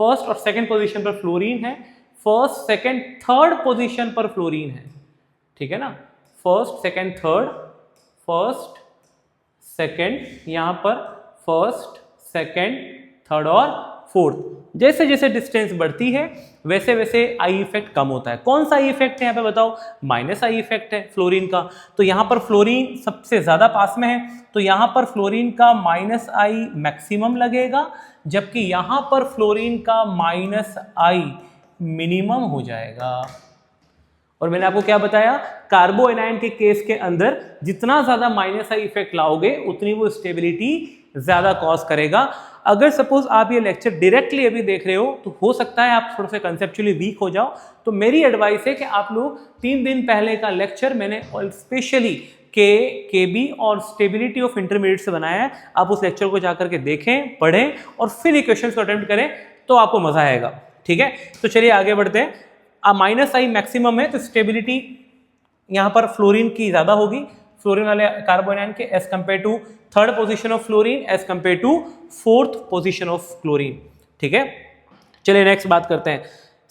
फर्स्ट और सेकंड पोजीशन पर फ्लोरीन है, फर्स्ट सेकंड थर्ड पोजीशन पर फ्लोरीन है, ठीक है ना, first second third, first second, यहां पर फर्स्ट सेकंड थर्ड और फोर्थ। जैसे जैसे डिस्टेंस बढ़ती है वैसे वैसे I इफेक्ट कम होता है। कौन सा I इफेक्ट है यहाँ पे बताओ, -I इफेक्ट है फ्लोरीन का। तो यहाँ पर फ्लोरीन सबसे ज्यादा पास में है तो यहाँ पर फ्लोरीन का -I मैक्सिमम लगेगा, जबकि यहाँ पर फ्लोरीन का -I मिनिमम हो जाएगा। और मैंने आपको क्या बताया, कार्बो एनायन के केस के अंदर जितना ज्यादा -I इफेक्ट लाओगे उतनी वो स्टेबिलिटी ज्यादा कॉज करेगा। अगर सपोज आप ये लेक्चर डायरेक्टली अभी देख रहे हो तो हो सकता है आप थोड़ा सा कंसेप्चुअली वीक हो जाओ, तो मेरी एडवाइस है कि आप लोग 3 दिन पहले का लेक्चर मैंने स्पेशली KB और स्टेबिलिटी ऑफ इंटरमीडिएट से बनाया है, आप उस लेक्चर को जाकर के देखें, पढ़ें और फिर ये क्वेश्चन को अटेम्प्ट करें तो आपको मजा आएगा, ठीक है। तो चलिए आगे बढ़ते हैं। -I मैक्सिमम है तो स्टेबिलिटी यहाँ पर फ्लोरीन की ज्यादा होगी, फ्लोरीन वाले कार्बो एनायन के, as compare to third position of fluorine, as compare to fourth position of chlorine, ठीक है। चलिए नेक्स्ट बात करते हैं।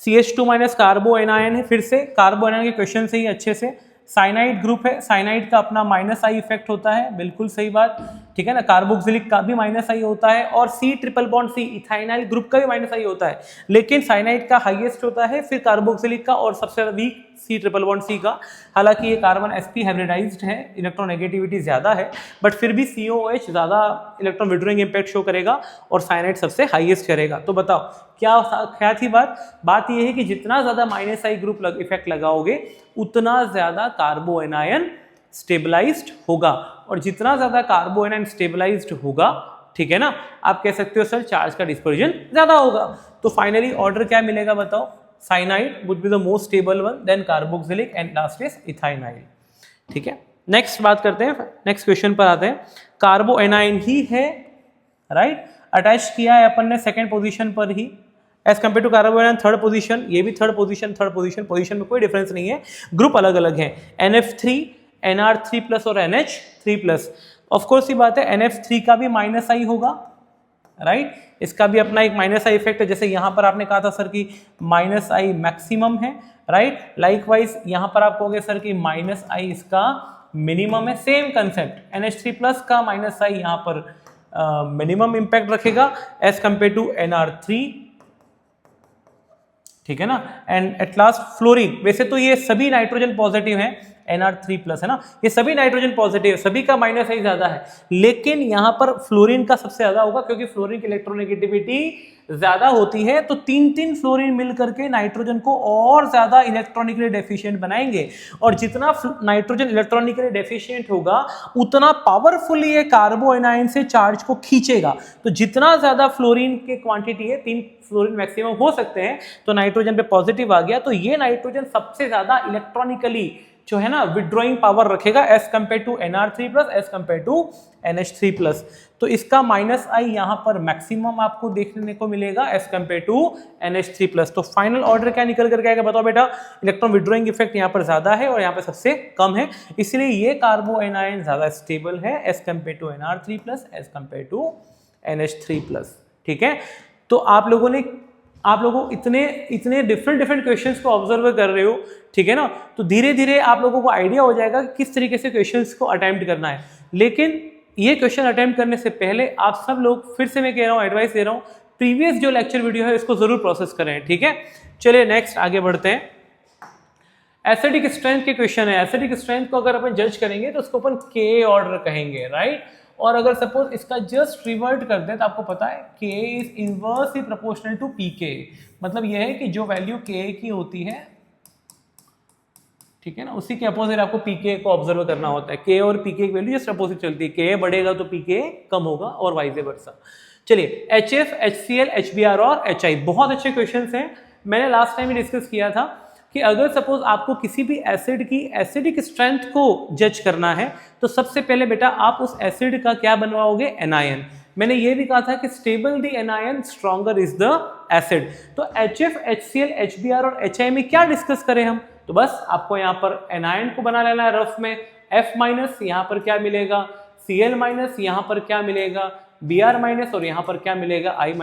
CH2- कार्बो एनायन है, फिर से कार्बो एनायन के क्वेश्चन से ही अच्छे से साइनाइड ग्रुप है, साइनाइड का अपना माइनस आई इफेक्ट होता है, बिल्कुल सही बात, ठीक है ना। कार्बोक्सिलिक का भी माइनस आई होता है और C triple bond C ethynyl group का भी माइनस आई होता है, लेकिन साइनाइड का हाईएस्ट होता है, फिर कार्बोक्सिलिक का और सबसे weak C triple bond C का। हालांकि ये कार्बन sp हाइब्रिडाइज्ड है, इलेक्ट्रोनेगेटिविटी ज्यादा है, बट फिर भी COOH ज्यादा इलेक्ट्रॉन विड्रॉइंग इम्पैक्ट शो करेगा और साइनाइड सबसे हाईएस्ट करेगा। तो बताओ क्या थी बात ये है कि जितना ज्यादा माइनस आई ग्रुप इफेक्ट लगाओगे उतना ज्यादा कार्बो एनायन स्टेबलाइज्ड होगा, और जितना ज्यादा कार्बो एनायन स्टेबलाइज्ड होगा, ठीक है ना, आप कह सकते हो सर चार्ज का डिस्पर्जन ज्यादा होगा। तो फाइनली ऑर्डर क्या मिलेगा बताओ, cyanide would be the most stable one, then carboxylic and last is ethynyl, ठीक है। नेक्स्ट बात करते हैं, नेक्स्ट क्वेश्चन पर आते हैं। कार्बो एनायन ही है, राइट, अटैच किया है अपन ने सेकंड पोजीशन पर ही as compare to carbo anion third position, ये भी थर्ड पोजीशन में कोई डिफरेंस नहीं है, ग्रुप अलग अलग है, NF3 NR3+ और NH3+। ऑफ कोर्स ये बात है NF3 का भी माइनस आई होगा, राइट, इसका भी अपना एक माइनस आई इफेक्ट है, जैसे यहां पर आपने कहा था सर कि माइनस आई मैक्सिमम है, राइट, लाइकवाइज यहां पर आप कहोगे सर कि माइनस आई इसका मिनिमम है, सेम कंसेप्ट, NH3+ का माइनस आई यहां पर मिनिमम इंपैक्ट रखेगा एज कंपेयर टू NR3, ठीक है ना। एंड एट लास्ट फ्लोरीन, वैसे तो ये सभी नाइट्रोजन पॉजिटिव हैं, NR3+ है ना, ये सभी नाइट्रोजन पॉजिटिव है, सभी का माइनस आई ज्यादा है, लेकिन यहां पर फ्लोरीन का सबसे ज्यादा होगा क्योंकि फ्लोरीन की इलेक्ट्रोनेगेटिविटी ज्यादा होती है, तो 3 फ्लोरीन मिल करके नाइट्रोजन को और ज्यादा इलेक्ट्रॉनिकली डेफिशिएंट बनाएंगे, और जितना नाइट्रोजन इलेक्ट्रॉनिकली डेफिशिएंट होगा उतना पावरफुली ये कार्बो एनायन से चार्ज को खींचेगा। तो जितना ज्यादा फ्लोरीन के क्वांटिटी है, 3 फ्लोरीन मैक्सिमम हो सकते हैं, तो नाइट्रोजन पे पॉजिटिव आ गया, तो ये नाइट्रोजन सबसे ज्यादा इलेक्ट्रॉनिकली जो है ना विड्रॉइंग पावर रखेगा as compare to NR3+ as compare to NH3+। तो इसका माइनस आई यहां पर मैक्सिमम आपको देखने को मिलेगा एज कंपेयर टू NH3+। तो फाइनल ऑर्डर क्या निकल करके आएगा बताओ बेटा, इलेक्ट्रॉन विड्रॉइंग इफेक्ट यहां पर ज्यादा है और यहां पर सबसे कम है, इसलिए ये कार्बो एनायन ज्यादा स्टेबल है as compare to NR3+ as compare to NH3+, ठीक है। तो आप लोगों इतने डिफरेंट क्वेश्चंस को ऑब्जर्व कर रहे हो, ठीक है ना, तो धीरे धीरे आप लोगों को आइडिया हो जाएगा कि किस तरीके से क्वेश्चंस को अटेम्प्ट करना है। लेकिन ये क्वेश्चन अटेम्प्ट करने से पहले आप सब लोग, फिर से मैं कह रहा हूँ, एडवाइस दे रहा हूँ, प्रीवियस जो लेक्चर वीडियो है इसको जरूर प्रोसेस करें, ठीक है। चलिए नेक्स्ट आगे बढ़ते हैं। एसिडिक स्ट्रेंथ के क्वेश्चन है। एसिडिक स्ट्रेंथ को अगर अपन जज करेंगे तो उसको अपन K ऑर्डर कहेंगे, राइट, और अगर सपोज इसका जस्ट रिवर्ट कर दे तो आपको पता है K is inversely proportional to PK, मतलब यह है कि जो वैल्यू K की होती है, ठीक है ना, उसी के अपोजिट आपको PK को ऑब्जर्व करना होता है। K और PK की वैल्यू जस्ट अपोजिट चलती है, K बढ़ेगा तो PK कम होगा और वाइस वर्सा। चलिए HF, HCl, HBr और HI, बहुत अच्छे क्वेश्चंस हैं। मैंने लास्ट टाइम डिस्कस किया था कि अगर सपोज आपको किसी भी एसिड की एसिडिक स्ट्रेंथ को जज करना है तो सबसे पहले बेटा आप उस एसिड का क्या बनवाओगे, एनायन। मैंने ये भी कहा था कि stable the anion stronger is the acid. तो HF, HCl, HBr और HI में क्या डिस्कस करें हम, तो बस आपको यहाँ पर एनायन को बना लेना है रफ में, F- यहाँ पर क्या मिलेगा, Cl-, यहाँ पर क्या मिलेगा, Br- और यहाँ पर क्या मिलेगा, I-।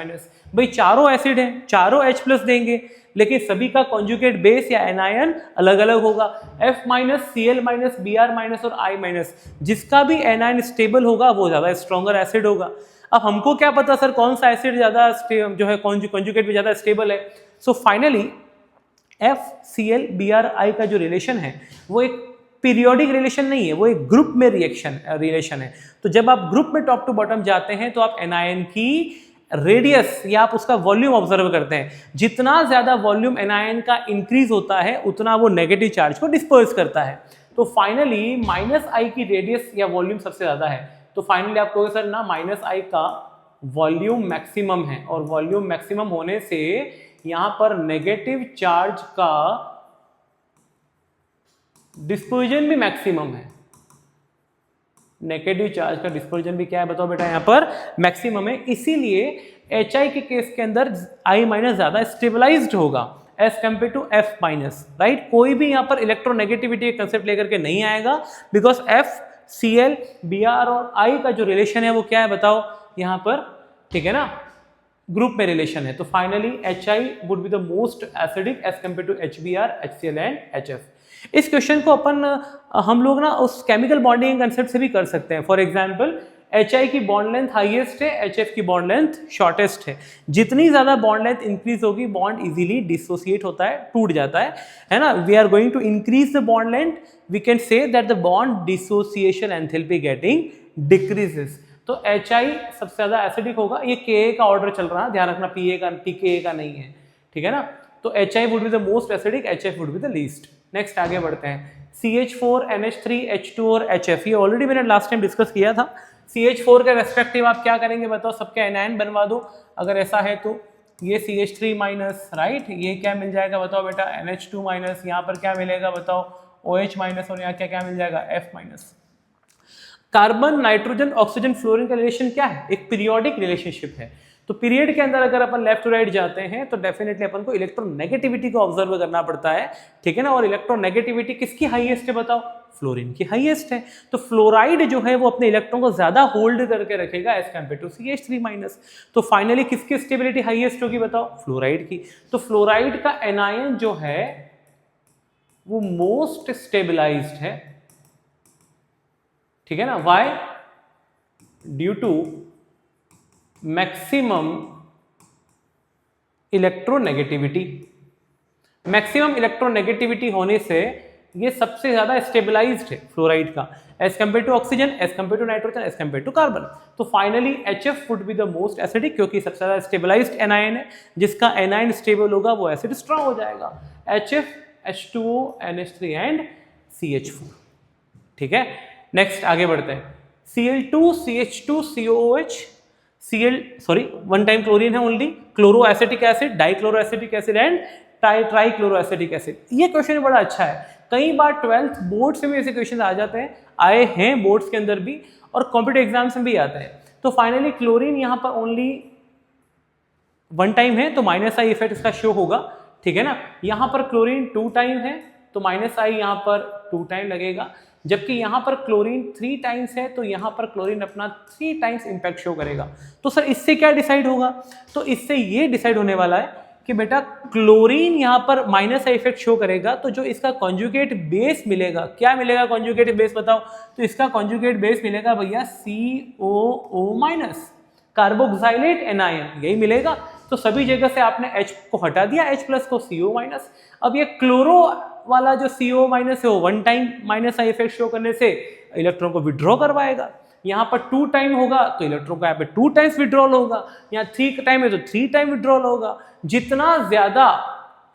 भाई चारों एसिड हैं, चारों H+ देंगे, लेकिन सभी का कॉन्जुगेट बेस या एनायन अलग अलग होगा, F-, Cl-, Br- और I-। जिसका भी एनायन स्टेबल होगा वो ज्यादा स्ट्रॉन्गर एसिड होगा। अब हमको क्या पता सर कौन सा एसिड ज्यादा जो है कॉन्जुगेट में ज्यादा स्टेबल है। सो फाइनली FCl BrI का जो रिलेशन है वो एक पीरियोडिक रिलेशन नहीं है, वो एक ग्रुप में रिलेशन है। तो जब आप ग्रुप में टॉप टू बॉटम जाते हैं तो आप एनायन की रेडियस या आप उसका वॉल्यूम ऑब्जर्व करते हैं। जितना ज्यादा वॉल्यूम एनायन का इंक्रीज होता है उतना वो नेगेटिव चार्ज को डिस्पर्स करता है। तो फाइनली -I की रेडियस या वॉल्यूम सबसे ज्यादा है, तो फाइनली आप कहोगे सर ना -I का वॉल्यूम मैक्सिमम है, और वॉल्यूम मैक्सिमम होने से यहां पर नेगेटिव चार्ज का डिस्पर्जन भी मैक्सिमम है। नेगेटिव चार्ज का डिस्पर्जन भी क्या है बताओ बेटा, यहां पर मैक्सिमम है। इसीलिए HI के केस के अंदर I- ज्यादा स्टेबलाइज्ड होगा as compare to F-, right. कोई भी यहां पर इलेक्ट्रोनेगेटिविटी का कंसेप्ट लेकर के नहीं आएगा, बिकॉज FCl Br और I का जो रिलेशन है वो क्या है बताओ यहां पर, ठीक है ना, ग्रुप में रिलेशन है। तो finally HI would be the most acidic as compare to HBr, HCl and HF। इस क्वेश्चन को हम लोग ना उस केमिकल बॉन्डिंग कंसेप्ट से भी कर सकते हैं। फॉर एग्जांपल HI की बॉन्ड लेंथ हाईएस्ट है, HF की बॉन्ड लेंथ शॉर्टेस्ट है। जितनी ज्यादा बॉन्ड लेंथ इंक्रीज होगी बॉन्ड इजीली डिसोसिएट होता है, टूट जाता है ना। We are going to increase the bond length, we can say that the bond dissociation enthalpy getting decreases. तो HI सबसे ज्यादा एसिडिक होगा। ये Ka का ऑर्डर चल रहा है, ध्यान रखना, pKa का नहीं है, ठीक है ना। तो HI would be the most acidic, HF would be the least. Next आगे बढ़ते हैं। CH4, NH3, H2 और HF, ये ऑलरेडी मैंने लास्ट टाइम डिस्कस किया था। CH4 के रेस्पेक्टिव आप क्या करेंगे बताओ, सबके एनायन बनवा दो अगर ऐसा है तो। ये CH3 माइनस, राइट, ये क्या मिल जाएगा बताओ बेटा, NH2 माइनस, यहाँ पर क्या मिलेगा बताओ, OH माइनस, और यहाँ क्या क्या मिल जाएगा, F minus. Carbon, nitrogen, oxygen, fluorine का रिलेशन क्या है, एक पीरियोडिक रिलेशनशिप है। तो पीरियड के अंदर अगर अपन लेफ्ट टू राइट जाते हैं तो डेफिनेटली अपन को इलेक्ट्रोनेगेटिविटी को ऑब्जर्व करना पड़ता है, ठीक है ना। और इलेक्ट्रोनेगेटिविटी किसकी हाईएस्ट है बताओ, फ्लोरीन की हाईएस्ट है। तो फ्लोराइड जो है वो अपने इलेक्ट्रॉन को ज्यादा होल्ड करके रखेगा as compare to CH3 minus. तो फाइनली किसकी स्टेबिलिटी हाईएस्ट होगी बताओ, फ्लोराइड की। तो फ्लोराइड का एनायन जो है वो मोस्ट स्टेबलाइज्ड है, ठीक है ना। Why, due to maximum electronegativity. Maximum electronegativity होने से ये सबसे ज्यादा स्टेबलाइज्ड है फ्लोराइड का, as compare to oxygen, as compare to nitrogen, as compare to carbon. तो finally HF would be the most acidic, क्योंकि सबसे ज्यादा स्टेबलाइज्ड एनायन है। जिसका एनायन स्टेबल होगा वो एसिड स्ट्रांग हो जाएगा। HF, H2O, NH3 and CH4, ठीक है। नेक्स्ट आगे बढ़ते हैं। Cl2, CH2, COOH, one time chlorine है only, chloro acetic acid, dichloro acetic acid and trichloro acetic acid. ये क्वेश्चन बड़ा अच्छा है। कई बार 12th बोर्ड से भी ऐसे क्वेश्चन आ जाते हैं, आए हैं बोर्ड्स के अंदर भी, और कॉम्पिटिटिव एग्जाम्स में भी आते हैं। तो फाइनली क्लोरीन यहाँ पर ओनली वन टाइम है तो माइनस आई इफेक्ट इसका शो होगा, ठीक है ना। यहाँ पर क्लोरीन 2 टाइम है तो माइनस आई यहाँ पर 2 टाइम लगेगा। जबकि यहाँ पर क्लोरीन 3 टाइम्स है तो यहाँ पर क्लोरीन अपना 3 टाइम्स इंपैक्ट शो करेगा। तो सर इससे क्या डिसाइड होगा, तो इससे ये डिसाइड होने वाला है कि बेटा क्लोरीन यहाँ पर माइनस इफेक्ट शो करेगा, तो जो इसका कॉन्जुगेट बेस मिलेगा, क्या मिलेगा कॉन्जुगेट बेस बताओ, तो इसका कॉन्जुगेट बेस मिलेगा भैया COO माइनस, कार्बोक्साइलेट एनायन, यही मिलेगा। तो सभी जगह से आपने H को हटा दिया, H प्लस को CO माइनस। अब ये क्लोरो वाला जो CO माइनस है वो one time minus I effect show करने से इलेक्ट्रॉन को विड्रॉ करवाएगा। यहाँ पर 2 टाइम होगा तो इलेक्ट्रॉन का यहाँ पे 2 टाइम्स विड्रॉल होगा, यहाँ 3 टाइम है तो 3 टाइम विड्रॉल होगा। जितना ज्यादा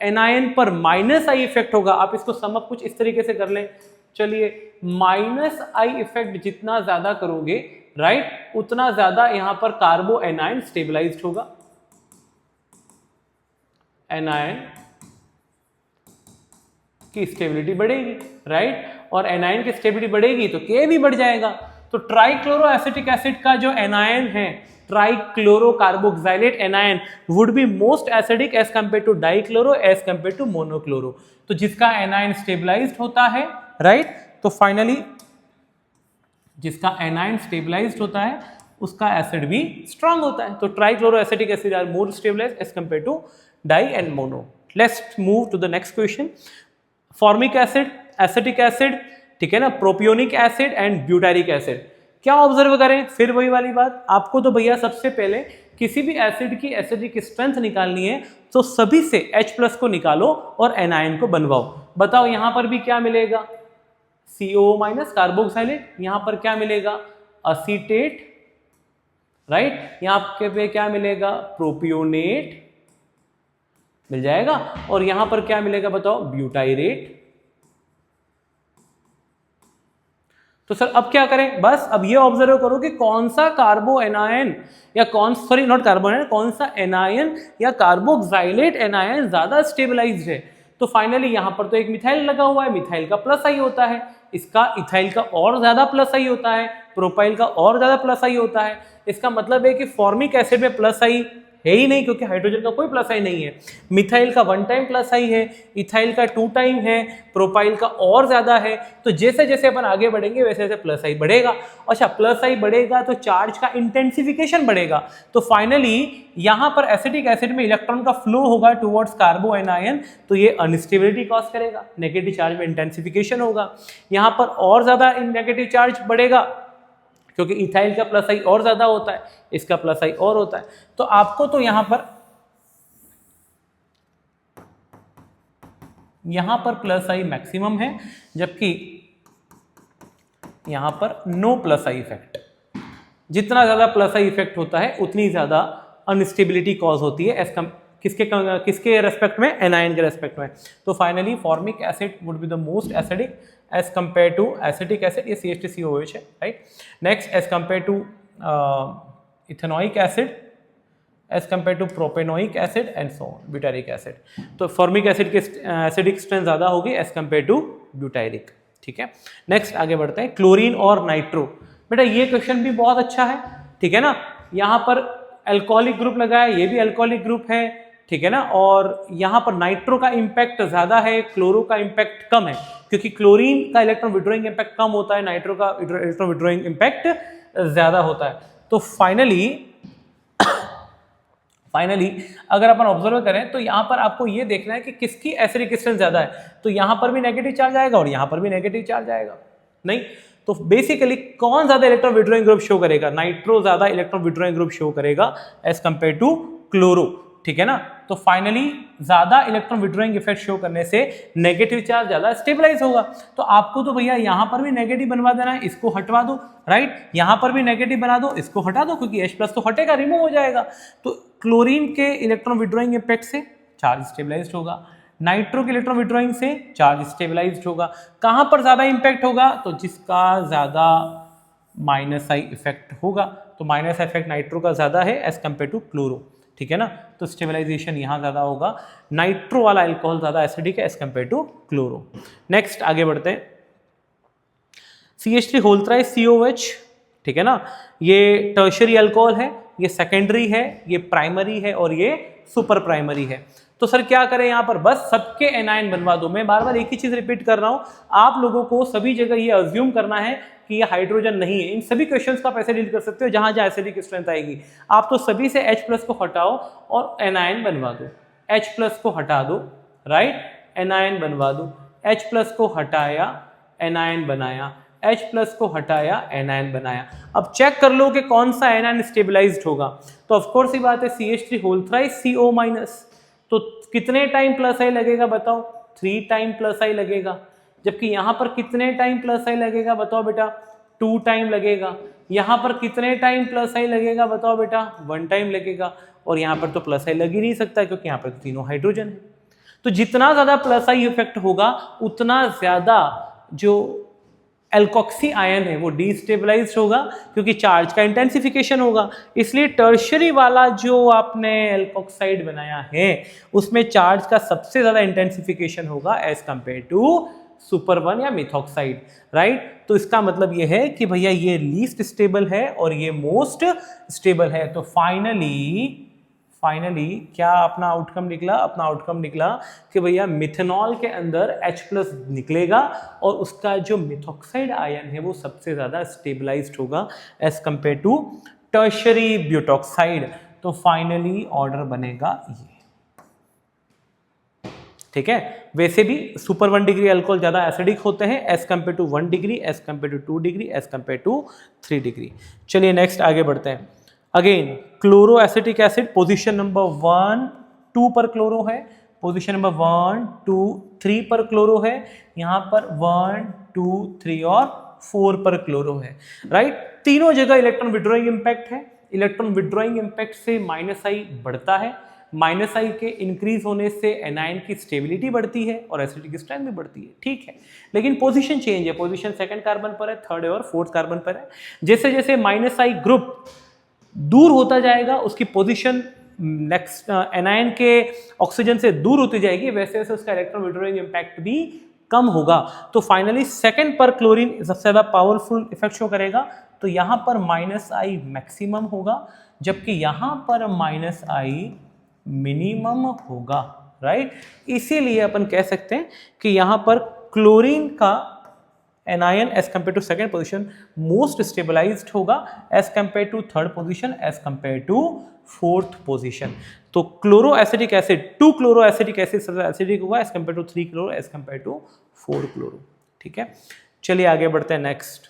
एनायन पर माइनस आई इफेक्ट होगा, आप इसको सम अप कुछ इस तरीके से कर लें, चलिए, माइनस आई इफेक्ट जितना ज्यादा करोगे, राइट, उतना ज्यादा यहाँ पर कार्बो एनायन स्टेबलाइज्ड होगा, एनायन की स्टेबिलिटी बढ़ेगी, राइट, और एनायन की स्टेबिलिटी बढ़ेगी तो K भी बढ़ जाएगा। तो ट्राइक्लोरो एसिटिक एसिड का जो एनायन है, trichloro carboxylate anion, would be most acidic as compare to dichloro, as compare to monochloro. तो जिसका एनायन स्टेबलाइज्ड होता है, राइट, तो फाइनली जिसका एनायन स्टेबलाइज्ड होता है उसका एसिड भी स्ट्रांग होता है। तो trichloro acetic acid are more stabilised as compare to di and mono. Let's move to the next question. Formic acid, acetic acid, ठीक है ना, propionic acid and butyric acid, क्या ऑब्जर्व करें, फिर वही वाली बात। आपको तो भैया सबसे पहले किसी भी एसिड की एसिडिक स्ट्रेंथ निकालनी है तो सभी से H प्लस को निकालो और एनायन को बनवाओ। बताओ यहाँ पर भी क्या मिलेगा, CO माइनस कार्बोक्साइलेट, यहाँ पर क्या मिलेगा, असीटेट, राइट, यहाँ पे क्या मिलेगा, प्रोपियोनेट मिल जाएगा, और यहां पर क्या मिलेगा बताओ, ब्यूटाइरेट। तो सर अब क्या करें, बस अब ये ऑब्जर्व करो कि कौन सा कार्बो एनायन या कौन सा एनायन या कार्बोक्साइलेट एनायन ज्यादा स्टेबलाइज्ड है। तो फाइनली यहां पर तो एक मिथाइल लगा हुआ है, मिथाइल का प्लस आई होता है, इसका इथाइल का और ज्यादा प्लस आई होता है, प्रोपाइल का और ज्यादा प्लस आई होता है। इसका मतलब है कि फॉर्मिक एसिड में प्लस आई है ही नहीं, क्योंकि हाइड्रोजन का कोई प्लस आई नहीं है। मिथाइल का 1 टाइम प्लस आई है, इथाइल का 2 टाइम है, प्रोपाइल का और ज्यादा है। तो जैसे जैसे अपन आगे बढ़ेंगे वैसे वैसे प्लस आई बढ़ेगा। अच्छा, प्लस आई बढ़ेगा तो चार्ज का इंटेंसिफिकेशन बढ़ेगा। तो फाइनली यहां पर एसिटिक एसिड में इलेक्ट्रॉन का फ्लो होगा टुवर्ड्स कार्बो एनायन, तो ये अनस्टेबिलिटी कॉज करेगा, नेगेटिव चार्ज में इंटेंसिफिकेशन होगा। यहां पर और ज्यादा नेगेटिव चार्ज बढ़ेगा, क्योंकि इथाइल का प्लस आई और ज्यादा होता है, इसका प्लस आई और होता है। तो आपको तो यहां पर प्लस आई मैक्सिमम है, जबकि यहां पर नो प्लस आई इफेक्ट। जितना ज्यादा प्लस आई इफेक्ट होता है उतनी ज्यादा अनस्टेबिलिटी कॉज होती है किसके रेस्पेक्ट में, एनायन के रेस्पेक्ट में। तो finally formic acid would be the most acidic as compare to acetic acid, ये CH3COOH है, right. Next as compare to ethanoic acid, as compare to propanoic acid and so on, butyric acid. तो formic acid की acidic strength ज्यादा होगी as compare to butyric, ठीक है। Next आगे बढ़ते हैं, क्लोरीन और नाइट्रो। बेटा ये क्वेश्चन भी बहुत अच्छा है, ठीक है ना। यहाँ पर अल्कोहलिक ग्रुप लगा है, ये भी अल्कोहलिक ग्रुप है, ठीक है ना। और यहाँ पर नाइट्रो का इंपैक्ट ज्यादा है, क्लोरो का इंपैक्ट कम है, क्योंकि क्लोरीन का इलेक्ट्रॉन विड्रॉइंग इंपैक्ट कम होता है, नाइट्रो का इलेक्ट्रॉन विड्रॉइंग इंपैक्ट ज्यादा होता है। तो फाइनली अगर अपन ऑब्जर्व करें तो यहाँ पर आपको ये देखना है कि किसकी एसिडिक स्ट्रेंथ ज्यादा है। तो यहाँ पर भी नेगेटिव चार्ज आएगा और यहाँ पर भी नेगेटिव चार्ज आएगा, नहीं। तो बेसिकली कौन ज्यादा इलेक्ट्रॉन विड्रॉइंग ग्रुप शो करेगा, नाइट्रो ज्यादा इलेक्ट्रॉन विड्रॉइंग ग्रुप शो करेगा एज कंपेयर टू क्लोरो, ठीक है ना। तो फाइनली ज्यादा इलेक्ट्रॉन विड्रॉइंग इफेक्ट शो करने से नेगेटिव चार्ज ज्यादा स्टेबलाइज होगा। तो आपको तो भैया यहां पर भी नेगेटिव बनवा देना है, इसको हटवा दो, राइट। यहां पर भी नेगेटिव बना दो, इसको हटा दो, क्योंकि H+ तो हटेगा, रिमूव हो जाएगा। तो क्लोरीन के इलेक्ट्रॉन विड्रॉइंग इफेक्ट से चार्ज स्टेबलाइज्ड होगा, नाइट्रो के इलेक्ट्रॉन विड्रॉइंग से चार्ज स्टेबलाइज्ड होगा। कहां पर ज्यादा इंपैक्ट होगा, तो जिसका ज्यादा माइनस आई इफेक्ट होगा। तो माइनस इफेक्ट नाइट्रो का ज्यादा है एज कंपेयर टू क्लोरो, ठीक है ना। तो स्टेबलाइजेशन यहां ज्यादा होगा, नाइट्रो वाला अल्कोहल ज्यादा एसिडिक है as compare to chloro. Next आगे बढ़ते हैं, CH3COOH, ठीक है ना। ये टर्शरी अल्कोहल है, ये सेकेंडरी है, ये प्राइमरी है और ये सुपर प्राइमरी है। तो सर क्या करें यहाँ पर, बस सबके एनायन बनवा दो। मैं बार बार एक ही चीज रिपीट कर रहा हूं, आप लोगों को सभी जगह ये अज्यूम करना है कि ये हाइड्रोजन नहीं है। इन सभी क्वेश्चंस का आप ऐसे डील कर सकते हो जहां जहां एसिडिक स्ट्रेंथ आएगी। आप तो सभी से H+ को हटाओ और एनायन बनवा दो, H+ को हटा दो, राइट, एनायन बनवा दो। H+ को हटाया, एनायन बनाया, H+ को हटाया, एनायन बनाया। अब चेक कर लो कि कौन सा एनायन स्टेबलाइज्ड होगा। तो ऑफकोर्स ही बात है CH3CO-। तो कितने टाइम प्लस आई लगेगा बताओ, 3 टाइम प्लस आई लगेगा। जबकि यहां पर कितने टाइम प्लस आई लगेगा बताओ बेटा, 2 टाइम लगेगा। यहां पर कितने टाइम प्लस आई लगेगा बताओ बेटा, 1 टाइम लगेगा। और यहां पर तो प्लस आई लग ही नहीं सकता, क्योंकि यहां पर तो तीनों हाइड्रोजन है। तो जितना ज्यादा प्लस आई इफेक्ट होगा उतना ज्यादा जो एल्कोक्सी आयन है वो डिस्टेबलाइज्ड होगा, क्योंकि चार्ज का इंटेंसिफिकेशन होगा। इसलिए टर्शरी वाला जो आपने एल्कोक्साइड बनाया है उसमें चार्ज का सबसे ज्यादा इंटेंसिफिकेशन होगा एज कंपेयर टू सुपर 1 या मिथॉक्साइड, राइट। तो इसका मतलब ये है कि भैया ये लीस्ट स्टेबल है और ये मोस्ट स्टेबल है। तो फाइनली क्या अपना आउटकम निकला, अपना आउटकम निकला कि भैया मिथेनॉल के अंदर H+ निकलेगा और उसका जो मिथॉक्साइड आयन है वो सबसे ज्यादा स्टेबलाइज्ड होगा as compare to tertiary butoxide. तो फाइनली ऑर्डर बनेगा ये, ठीक है। वैसे भी सुपर 1 डिग्री अल्कोहल ज्यादा एसिडिक होते हैं as compare to 1 degree, as compare to 2 degree, as compare to 3 degree. चलिए नेक्स्ट आगे बढ़ते हैं। Again chloro acetic acid position number 1, 2 पर क्लोरो है, पोजीशन नंबर 1, 2, 3 पर क्लोरो है, यहाँ पर 1, 2, 3 और 4 पर क्लोरो है, राइट। तीनों जगह इलेक्ट्रॉन विड्रॉइंग इंपैक्ट है। इलेक्ट्रॉन विड्रॉइंग इंपैक्ट से माइनस आई बढ़ता है, माइनस आई के इंक्रीज होने से एनायन की स्टेबिलिटी बढ़ती है और एसिडिक स्ट्रेंथ भी बढ़ती है, ठीक है। लेकिन पोजीशन चेंज है, पोजीशन 2nd कार्बन पर है, 3rd और 4th कार्बन पर है। जैसे जैसे माइनस आई ग्रुप दूर होता जाएगा उसकी पोजीशन नेक्स्ट एनायन के ऑक्सीजन से दूर होती जाएगी, वैसे वैसे उसका इलेक्ट्रॉन विड्रॉइंग इंपैक्ट भी कम होगा। तो फाइनली 2nd पर क्लोरीन सबसे ज्यादा पावरफुल इफेक्ट शो करेगा, तो यहाँ पर -i मैक्सिमम होगा, जबकि यहाँ पर -i मिनिमम होगा, राइट। इसीलिए अपन कह सकते हैं कि यहाँ पर क्लोरीन का anion as compare to second position most stabilised होगा as compare to third position, as compare to fourth position. तो chloro acidic acid 2 chloro acidic acid सबसे एसिडिक होगा as compare to 3 chloro as compare to 4 chloro. ठीक है, चलिए आगे बढ़ते हैं। Next,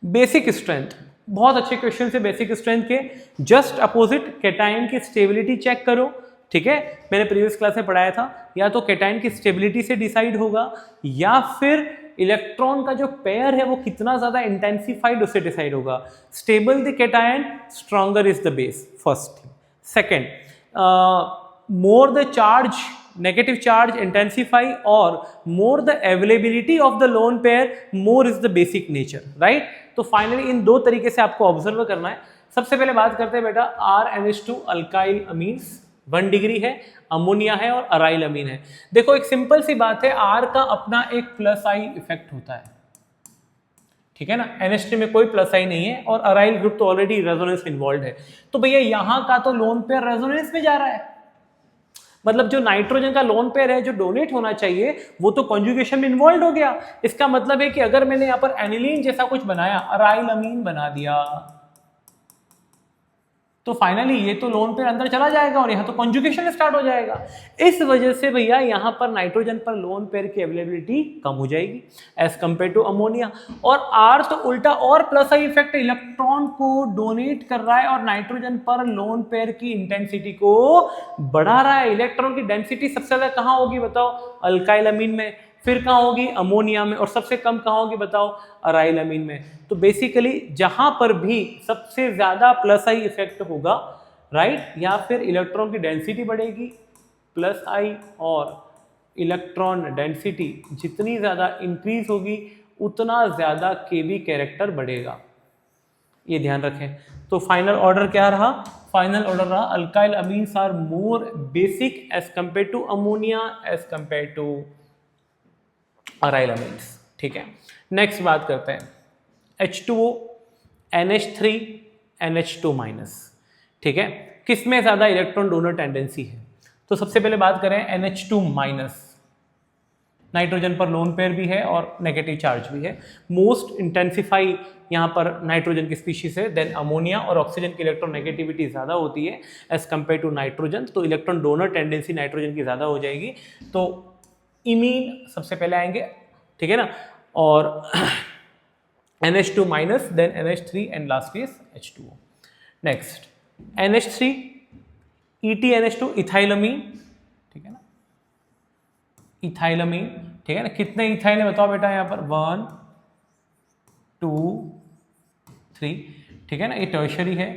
basic strength. बहुत अच्छे क्वेश्चन है बेसिक स्ट्रेंथ के। जस्ट अपोजिट कैटायन की स्टेबिलिटी चेक करो। ठीक है, मैंने प्रीवियस क्लास में पढ़ाया था, या तो कैटायन की स्टेबिलिटी से डिसाइड होगा या फिर इलेक्ट्रॉन का जो पेयर है वो कितना ज्यादा इंटेंसिफाइड उससे डिसाइड होगा। Stable the cation, stronger is the base, first thing. Second, more the charge, negative charge intensify, और more the availability of the lone pair, more is the basic nature, right. तो finally इन दो तरीके से आपको observe करना है। सबसे पहले बात करते हैं बेटा RNH2 अल्काइल अमीन्स, 1 डिग्री है, अमोनिया है और अराइल अमीन है। देखो एक सिंपल सी बात है, R का अपना एक +I इफेक्ट होता है, ठीक है ना। NH3 में कोई +I नहीं है और अराइल ग्रुप तो ऑलरेडी रेजोनेंस में इन्वॉल्व है। तो भैया यहां का तो लोन पेयर रेजोनेंस में जा रहा है, मतलब जो नाइट्रोजन का लोन पेयर है जो डोनेट होना चाहिए वो तो कॉन्जुगेशन में इन्वॉल्व हो गया। इसका मतलब है कि अगर मैंने यहां पर एनिलीन जैसा कुछ बनाया, अराइल अमीन बना दिया, तो फाइनली ये तो लोन पेयर अंदर चला जाएगा और यहाँ तो कॉन्जुगेशन स्टार्ट हो जाएगा। इस वजह से भैया यहाँ पर नाइट्रोजन पर लोन पेयर की अवेलेबिलिटी कम हो जाएगी एज कंपेयर टू अमोनिया। और R तो उल्टा और +I इफेक्ट, इलेक्ट्रॉन को डोनेट कर रहा है और नाइट्रोजन पर लोन पेयर की इंटेंसिटी को बढ़ा रहा है। इलेक्ट्रॉन की डेंसिटी सबसे ज्यादा कहाँ होगी बताओ? अल्काइल अमीन में, फिर कहाँ होगी? अमोनिया में, और सबसे कम कहाँ होगी बताओ? अराइल अमीन में। तो बेसिकली जहां पर भी सबसे ज्यादा +I इफेक्ट होगा, राइट, या फिर इलेक्ट्रॉन की डेंसिटी बढ़ेगी +I, और इलेक्ट्रॉन डेंसिटी जितनी ज्यादा इंक्रीज होगी उतना ज्यादा केबी कैरेक्टर बढ़ेगा, ये ध्यान रखें। तो फाइनल ऑर्डर क्या रहा? फाइनल ऑर्डर रहा alkyl amines are more basic as compare to ammonia as compare to aryl amines. ठीक है, नेक्स्ट बात करते हैं H2O, NH3, NH2-। ठीक है, किसमें ज्यादा इलेक्ट्रॉन डोनर टेंडेंसी है? तो सबसे पहले बात करें NH2-। नाइट्रोजन पर लोन पेयर भी है और नेगेटिव चार्ज भी है। मोस्ट इंटेंसिफाई यहाँ पर नाइट्रोजन की स्पीशीज है, देन अमोनिया, और ऑक्सीजन की इलेक्ट्रॉन नेगेटिविटी ज़्यादा होती है एज कंपेयर टू नाइट्रोजन, तो इलेक्ट्रॉन डोनर टेंडेंसी नाइट्रोजन की ज़्यादा हो जाएगी। तो इमीन सबसे पहले आएंगे, ठीक है ना, और NH2-, then NH3 and last is H2O। Next NH3 ETNH2 ethylamine, ठीक है ना, इथाइलमीन, ठीक है ना। कितने इथाइल है बताओ बेटा यहाँ पर? 1 2 3, ठीक है ना, ये टर्शरी है,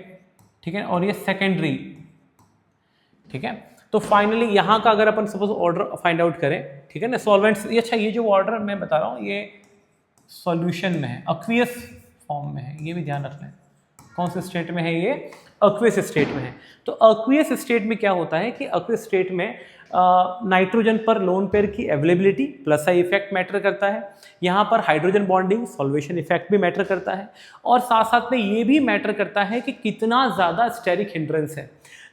ठीक है, और ये सेकेंडरी, ठीक है। तो फाइनली यहाँ का अगर अपन सपोज ऑर्डर फाइंड आउट करें, ठीक है ना, सॉल्वेंट्स, ये अच्छा, ये जो ऑर्डर मैं बता रहा हूँ ये सॉल्यूशन में है, एक्वियस फॉर्म में है, ये भी ध्यान रखना है। कौन से स्टेट में है? ये एक्वियस स्टेट में है। तो एक्वियस स्टेट में क्या होता है कि एक्वियस स्टेट में नाइट्रोजन पर लोन पेयर की अवेलेबिलिटी +I इफेक्ट मैटर करता है। यहाँ पर हाइड्रोजन बॉन्डिंग सॉल्वेशन इफेक्ट भी मैटर करता है, और साथ साथ में ये भी मैटर करता है कि कितना ज़्यादा स्टेरिक हिंड्रेंस है।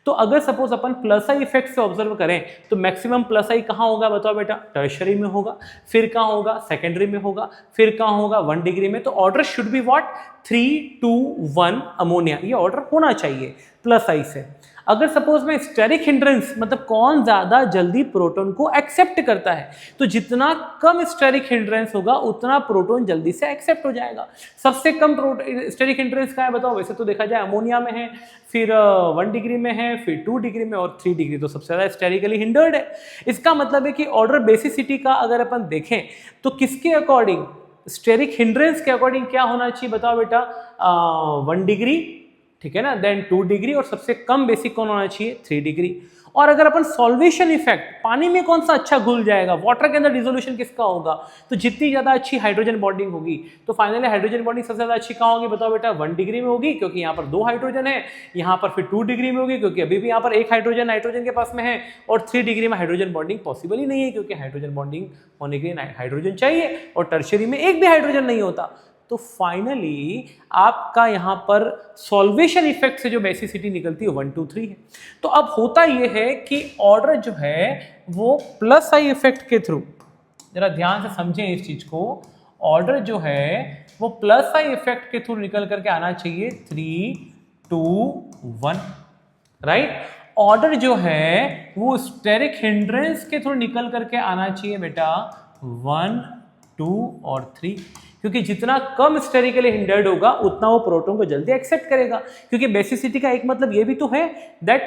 तो अगर सपोज अपन +I इफेक्ट से ऑब्जर्व करें तो मैक्सिमम +I कहाँ होगा बताओ बेटा? टर्शरी में होगा, फिर कहाँ होगा? सेकेंडरी में होगा, फिर कहाँ होगा? 1 डिग्री में। तो order should be what? 3 2 1 ammonia, ये ऑर्डर होना चाहिए +I से। अगर सपोज में स्टेरिक हिंड्रेंस, मतलब कौन ज्यादा जल्दी प्रोटॉन को एक्सेप्ट करता है, तो जितना कम स्टेरिक हिंड्रेंस होगा उतना प्रोटॉन जल्दी से एक्सेप्ट हो जाएगा। सबसे कम स्टेरिक हिंड्रेंस का है बताओ? वैसे तो देखा जाए अमोनिया में है, फिर 1 डिग्री में है, फिर 2 डिग्री में, और 3 डिग्री तो सबसे ज्यादा स्टेरिकली हिंडर्ड है। इसका मतलब है कि ऑर्डर बेसिसिटी का अगर अपन देखें तो किसके अकॉर्डिंग? स्टेरिक हिंड्रेंस के अकॉर्डिंग क्या होना चाहिए बताओ बेटा? 1 डिग्री, ठीक है ना, देन 2 डिग्री, और सबसे कम बेसिक कौन होना चाहिए? 3 डिग्री। और अगर अपन सॉल्वेशन इफेक्ट, पानी में कौन सा अच्छा घुल जाएगा, वाटर के अंदर डिसोल्यूशन किसका होगा? तो जितनी ज्यादा अच्छी हाइड्रोजन बॉन्डिंग होगी, तो फाइनली हाइड्रोजन बॉन्डिंग सबसे ज्यादा अच्छी कहाँ होगी बताओ बेटा? 1 डिग्री में होगी, क्योंकि यहाँ पर 2 हाइड्रोजन है, यहाँ पर फिर 2 डिग्री में होगी क्योंकि अभी भी यहाँ पर 1 हाइड्रोजन नाइट्रोजन के पास में है, और 3 डिग्री में हाइड्रोजन बॉन्डिंग पॉसिबल ही नहीं है, क्योंकि हाइड्रोजन बॉन्डिंग होने के लिए हाइड्रोजन चाहिए और टर्शरी में एक भी हाइड्रोजन नहीं होता। तो फाइनली आपका यहाँ पर सॉल्वेशन इफेक्ट से जो बेसिसिटी निकलती है 1 2 3 है। तो अब होता यह है कि ऑर्डर जो है वो प्लस आई इफेक्ट के थ्रू, जरा ध्यान से समझें इस चीज को, ऑर्डर जो है वो प्लस आई इफेक्ट के थ्रू निकल करके आना चाहिए 3 2 1, राइट। ऑर्डर जो है वो स्टेरिक हिंड्रेंस के थ्रू निकल करके आना चाहिए बेटा 1 2 और 3, क्योंकि जितना कम स्टेरिकली हिंडर्ड होगा उतना वो प्रोटॉन को जल्दी एक्सेप्ट करेगा, क्योंकि बेसिसिटी का एक मतलब ये भी तो है that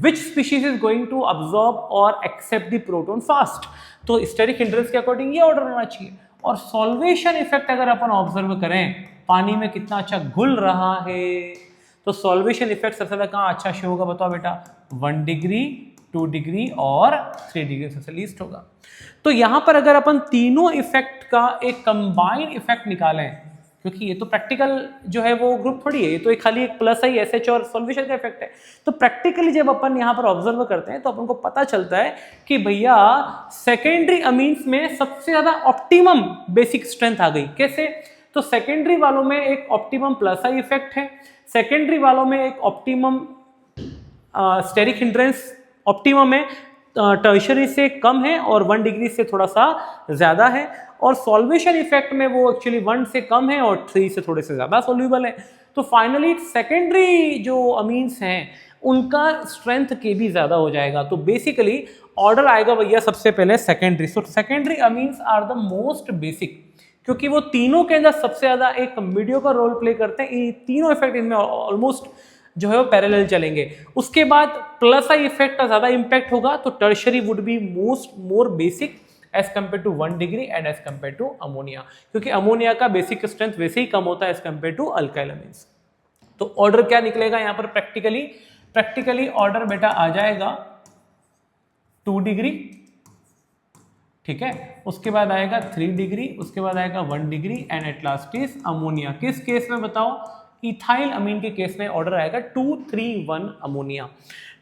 which species is going to absorb और एक्सेप्ट द प्रोटॉन फास्ट। तो स्टेरिक हिंड्रेंस के अकॉर्डिंग ये ऑर्डर होना चाहिए। और सॉल्वेशन इफेक्ट अगर अपन ऑब्जर्व करें, पानी में कितना अच्छा घुल रहा है, तो सॉल्वेशन इफेक्ट सबसे ज्यादा कहाँ अच्छा शो होगा बताओ बेटा, 1 डिग्री 2 डिग्री और 3 डिग्री सबसे लीस्ट होगा। तो यहां पर अगर अपन तीनों इफेक्ट का एक कंबाइंड इफेक्ट निकालें, क्योंकि ये तो प्रैक्टिकल जो है वो ग्रुप थोड़ी है, ये तो एक खाली एक प्लस आई एसएच और सॉल्वेशन का इफेक्ट है। तो प्रैक्टिकली जब अपन यहां पर ऑब्जर्व करते हैं तो अपन को पता चलता है कि भैया सेकेंडरी अमीन्स में सबसे ज्यादा ऑप्टिमम बेसिक स्ट्रेंथ आ गई। कैसे? तो सेकेंडरी वालों में एक ऑप्टिमम प्लस आई इफेक्ट है, सेकेंडरी वालों में एक ऑप्टिमम स्टेरिक हिंड्रेंस ऑप्टिमम है, टर्शरी से कम है और 1 डिग्री से थोड़ा सा ज्यादा है, और सॉल्वेशन इफेक्ट में वो एक्चुअली 1 से कम है और 3 से थोड़े से ज्यादा सॉल्यूबल है। तो फाइनली सेकेंडरी जो अमीन्स हैं उनका स्ट्रेंथ के भी ज्यादा हो जाएगा। तो बेसिकली ऑर्डर आएगा भैया सबसे पहले secondary. So secondary amines are the most basic, क्योंकि वो तीनों के अंदर सबसे ज्यादा एक मीडियोकर रोल प्ले करते हैं। ये तीनों इफेक्ट इनमें ऑलमोस्ट जो है वो पैरेलल चलेंगे। उसके बाद प्लस आई इफेक्ट का ज्यादा इंपैक्ट होगा, तो tertiary would be more basic as compare to 1 degree and as compare to ammonia, क्योंकि अमोनिया का बेसिक स्ट्रेंथ वैसे ही कम होता है as compare to alkyl amines. तो ऑर्डर क्या निकलेगा यहाँ पर प्रैक्टिकली ऑर्डर बेटा आ जाएगा 2 डिग्री, ठीक है, उसके बाद आएगा 3 डिग्री, उसके बाद आएगा 1 degree and at last is ammonia. किस केस में बताओ? इथाइल अमीन के केस में ऑर्डर आएगा 2 3 1 अमोनिया।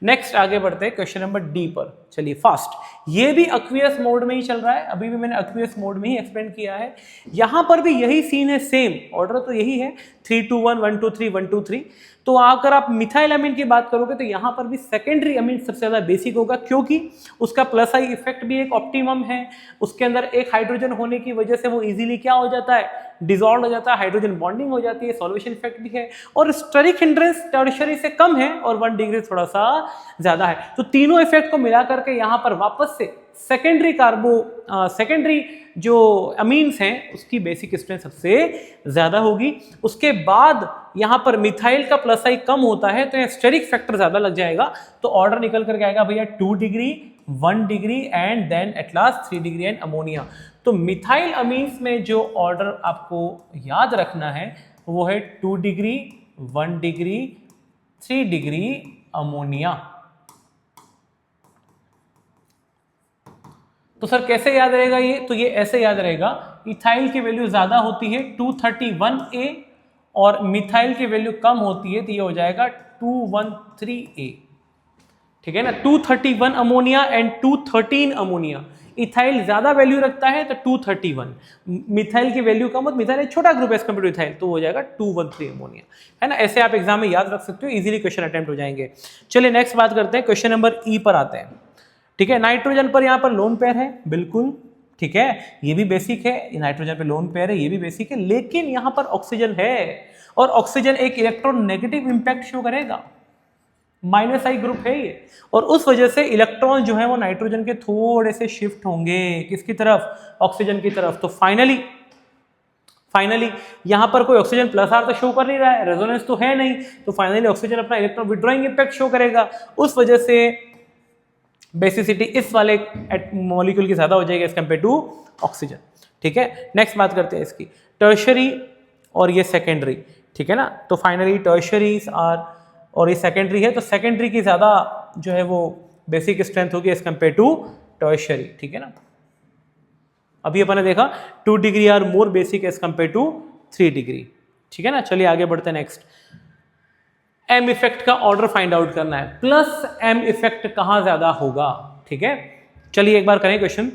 नेक्स्ट आगे बढ़ते हैं क्वेश्चन नंबर डी पर। चलिए फास्ट, ये भी एक्वियस मोड में ही चल रहा है, अभी भी मैंने एक्वियस मोड में ही एक्सप्लेन किया है। यहां पर भी यही सीन है, सेम ऑर्डर तो यही है 3 2 1 1 2 3 1 2 3। तो अगर आप मिथाइल अमीन की बात करोगे तो यहां पर भी सेकेंडरी अमीन सबसे ज्यादा बेसिक होगा, क्योंकि उसका प्लस आई इफेक्ट भी एक ऑप्टिमम है, उसके अंदर एक हाइड्रोजन होने की वजह से वो इजीली क्या हो जाता है, डिसॉल्व हो जाता है, हाइड्रोजन बॉन्डिंग हो जाती है, सॉल्वेशन इफेक्ट भी है, और स्टेरिक हिंड्रेंस टर्शरी से कम है और 1 डिग्री थोड़ा सा ज्यादा है। तो तीनों इफेक्ट को मिला करके यहां पर वापस से सेकेंडरी जो अमीन्स हैं उसकी बेसिक स्ट्रेंथ सबसे ज्यादा होगी। उसके बाद यहां पर मिथाइल का प्लस आई कम होता है तो स्टेरिक फैक्टर ज्यादा लग जाएगा, तो ऑर्डर निकल करके आएगा भैया 2 degree 1 degree and then at last 3 degree and ammonia. तो मिथाइल अमीन्स में जो ऑर्डर आपको याद रखना है वो है 2 डिग्री 1 डिग्री 3 डिग्री अमोनिया। तो सर कैसे याद रहेगा ये? तो ये ऐसे याद रहेगा, इथाइल की वैल्यू ज्यादा होती है 231A और मिथाइल की वैल्यू कम होती है, तो ये हो जाएगा 213A, ठीक है ना। 231 अमोनिया एंड 213 अमोनिया। इथाइल ज्यादा वैल्यू रखता है तो 231, मिथाइल की वैल्यू कम होती, मिथाइल एक छोटा ग्रुप है कंपेयर टू इथाइल, तो हो जाएगा 213 अमोनिया, है ना। ऐसे आप एग्जाम में याद रख सकते हो, इजीली क्वेश्चन अटेम्प्ट हो जाएंगे। चलिए नेक्स्ट बात करते हैं, क्वेश्चन नंबर ई पर आते हैं, ठीक है। नाइट्रोजन पर यहाँ पर लोन पेयर है, बिल्कुल ठीक है, ये भी बेसिक है, नाइट्रोजन पे लोन पेयर है, ये भी बेसिक है, लेकिन यहाँ पर ऑक्सीजन है और ऑक्सीजन एक इलेक्ट्रॉन नेगेटिव इंपैक्ट शो करेगा, माइनस आई ग्रुप है ये, और उस वजह से इलेक्ट्रॉन जो है वो नाइट्रोजन के थोड़े से शिफ्ट होंगे किसकी तरफ, ऑक्सीजन की तरफ। तो फाइनली यहां पर कोई ऑक्सीजन प्लस आर तो शो कर नहीं रहा है, रेजोनेंस तो है नहीं, तो फाइनली ऑक्सीजन अपना इलेक्ट्रॉन विड्रॉइंग इंपैक्ट शो करेगा, उस वजह से बेसिसिटी इस वाले मॉलिक्यूल की ज्यादा हो जाएगी एज कंपेयर टू ऑक्सीजन, ठीक है। नेक्स्ट बात करते हैं इसकी, टर्शरी और ये सेकेंडरी, ठीक है ना। तो फाइनली टर्शरीज आर, और ये सेकेंडरी है तो सेकेंडरी की ज्यादा जो है वो बेसिक स्ट्रेंथ होगी एज कंपेयर टू टर्शरी, ठीक है ना। अभी अपन ने देखा 2 degree are more basic as compare to 3 degree, ठीक है ना। चलिए आगे बढ़ते हैं नेक्स्ट, एम इफेक्ट का ऑर्डर फाइंड आउट करना है, प्लस एम इफेक्ट कहां ज्यादा होगा, ठीक है। चलिए एक बार करें क्वेश्चन,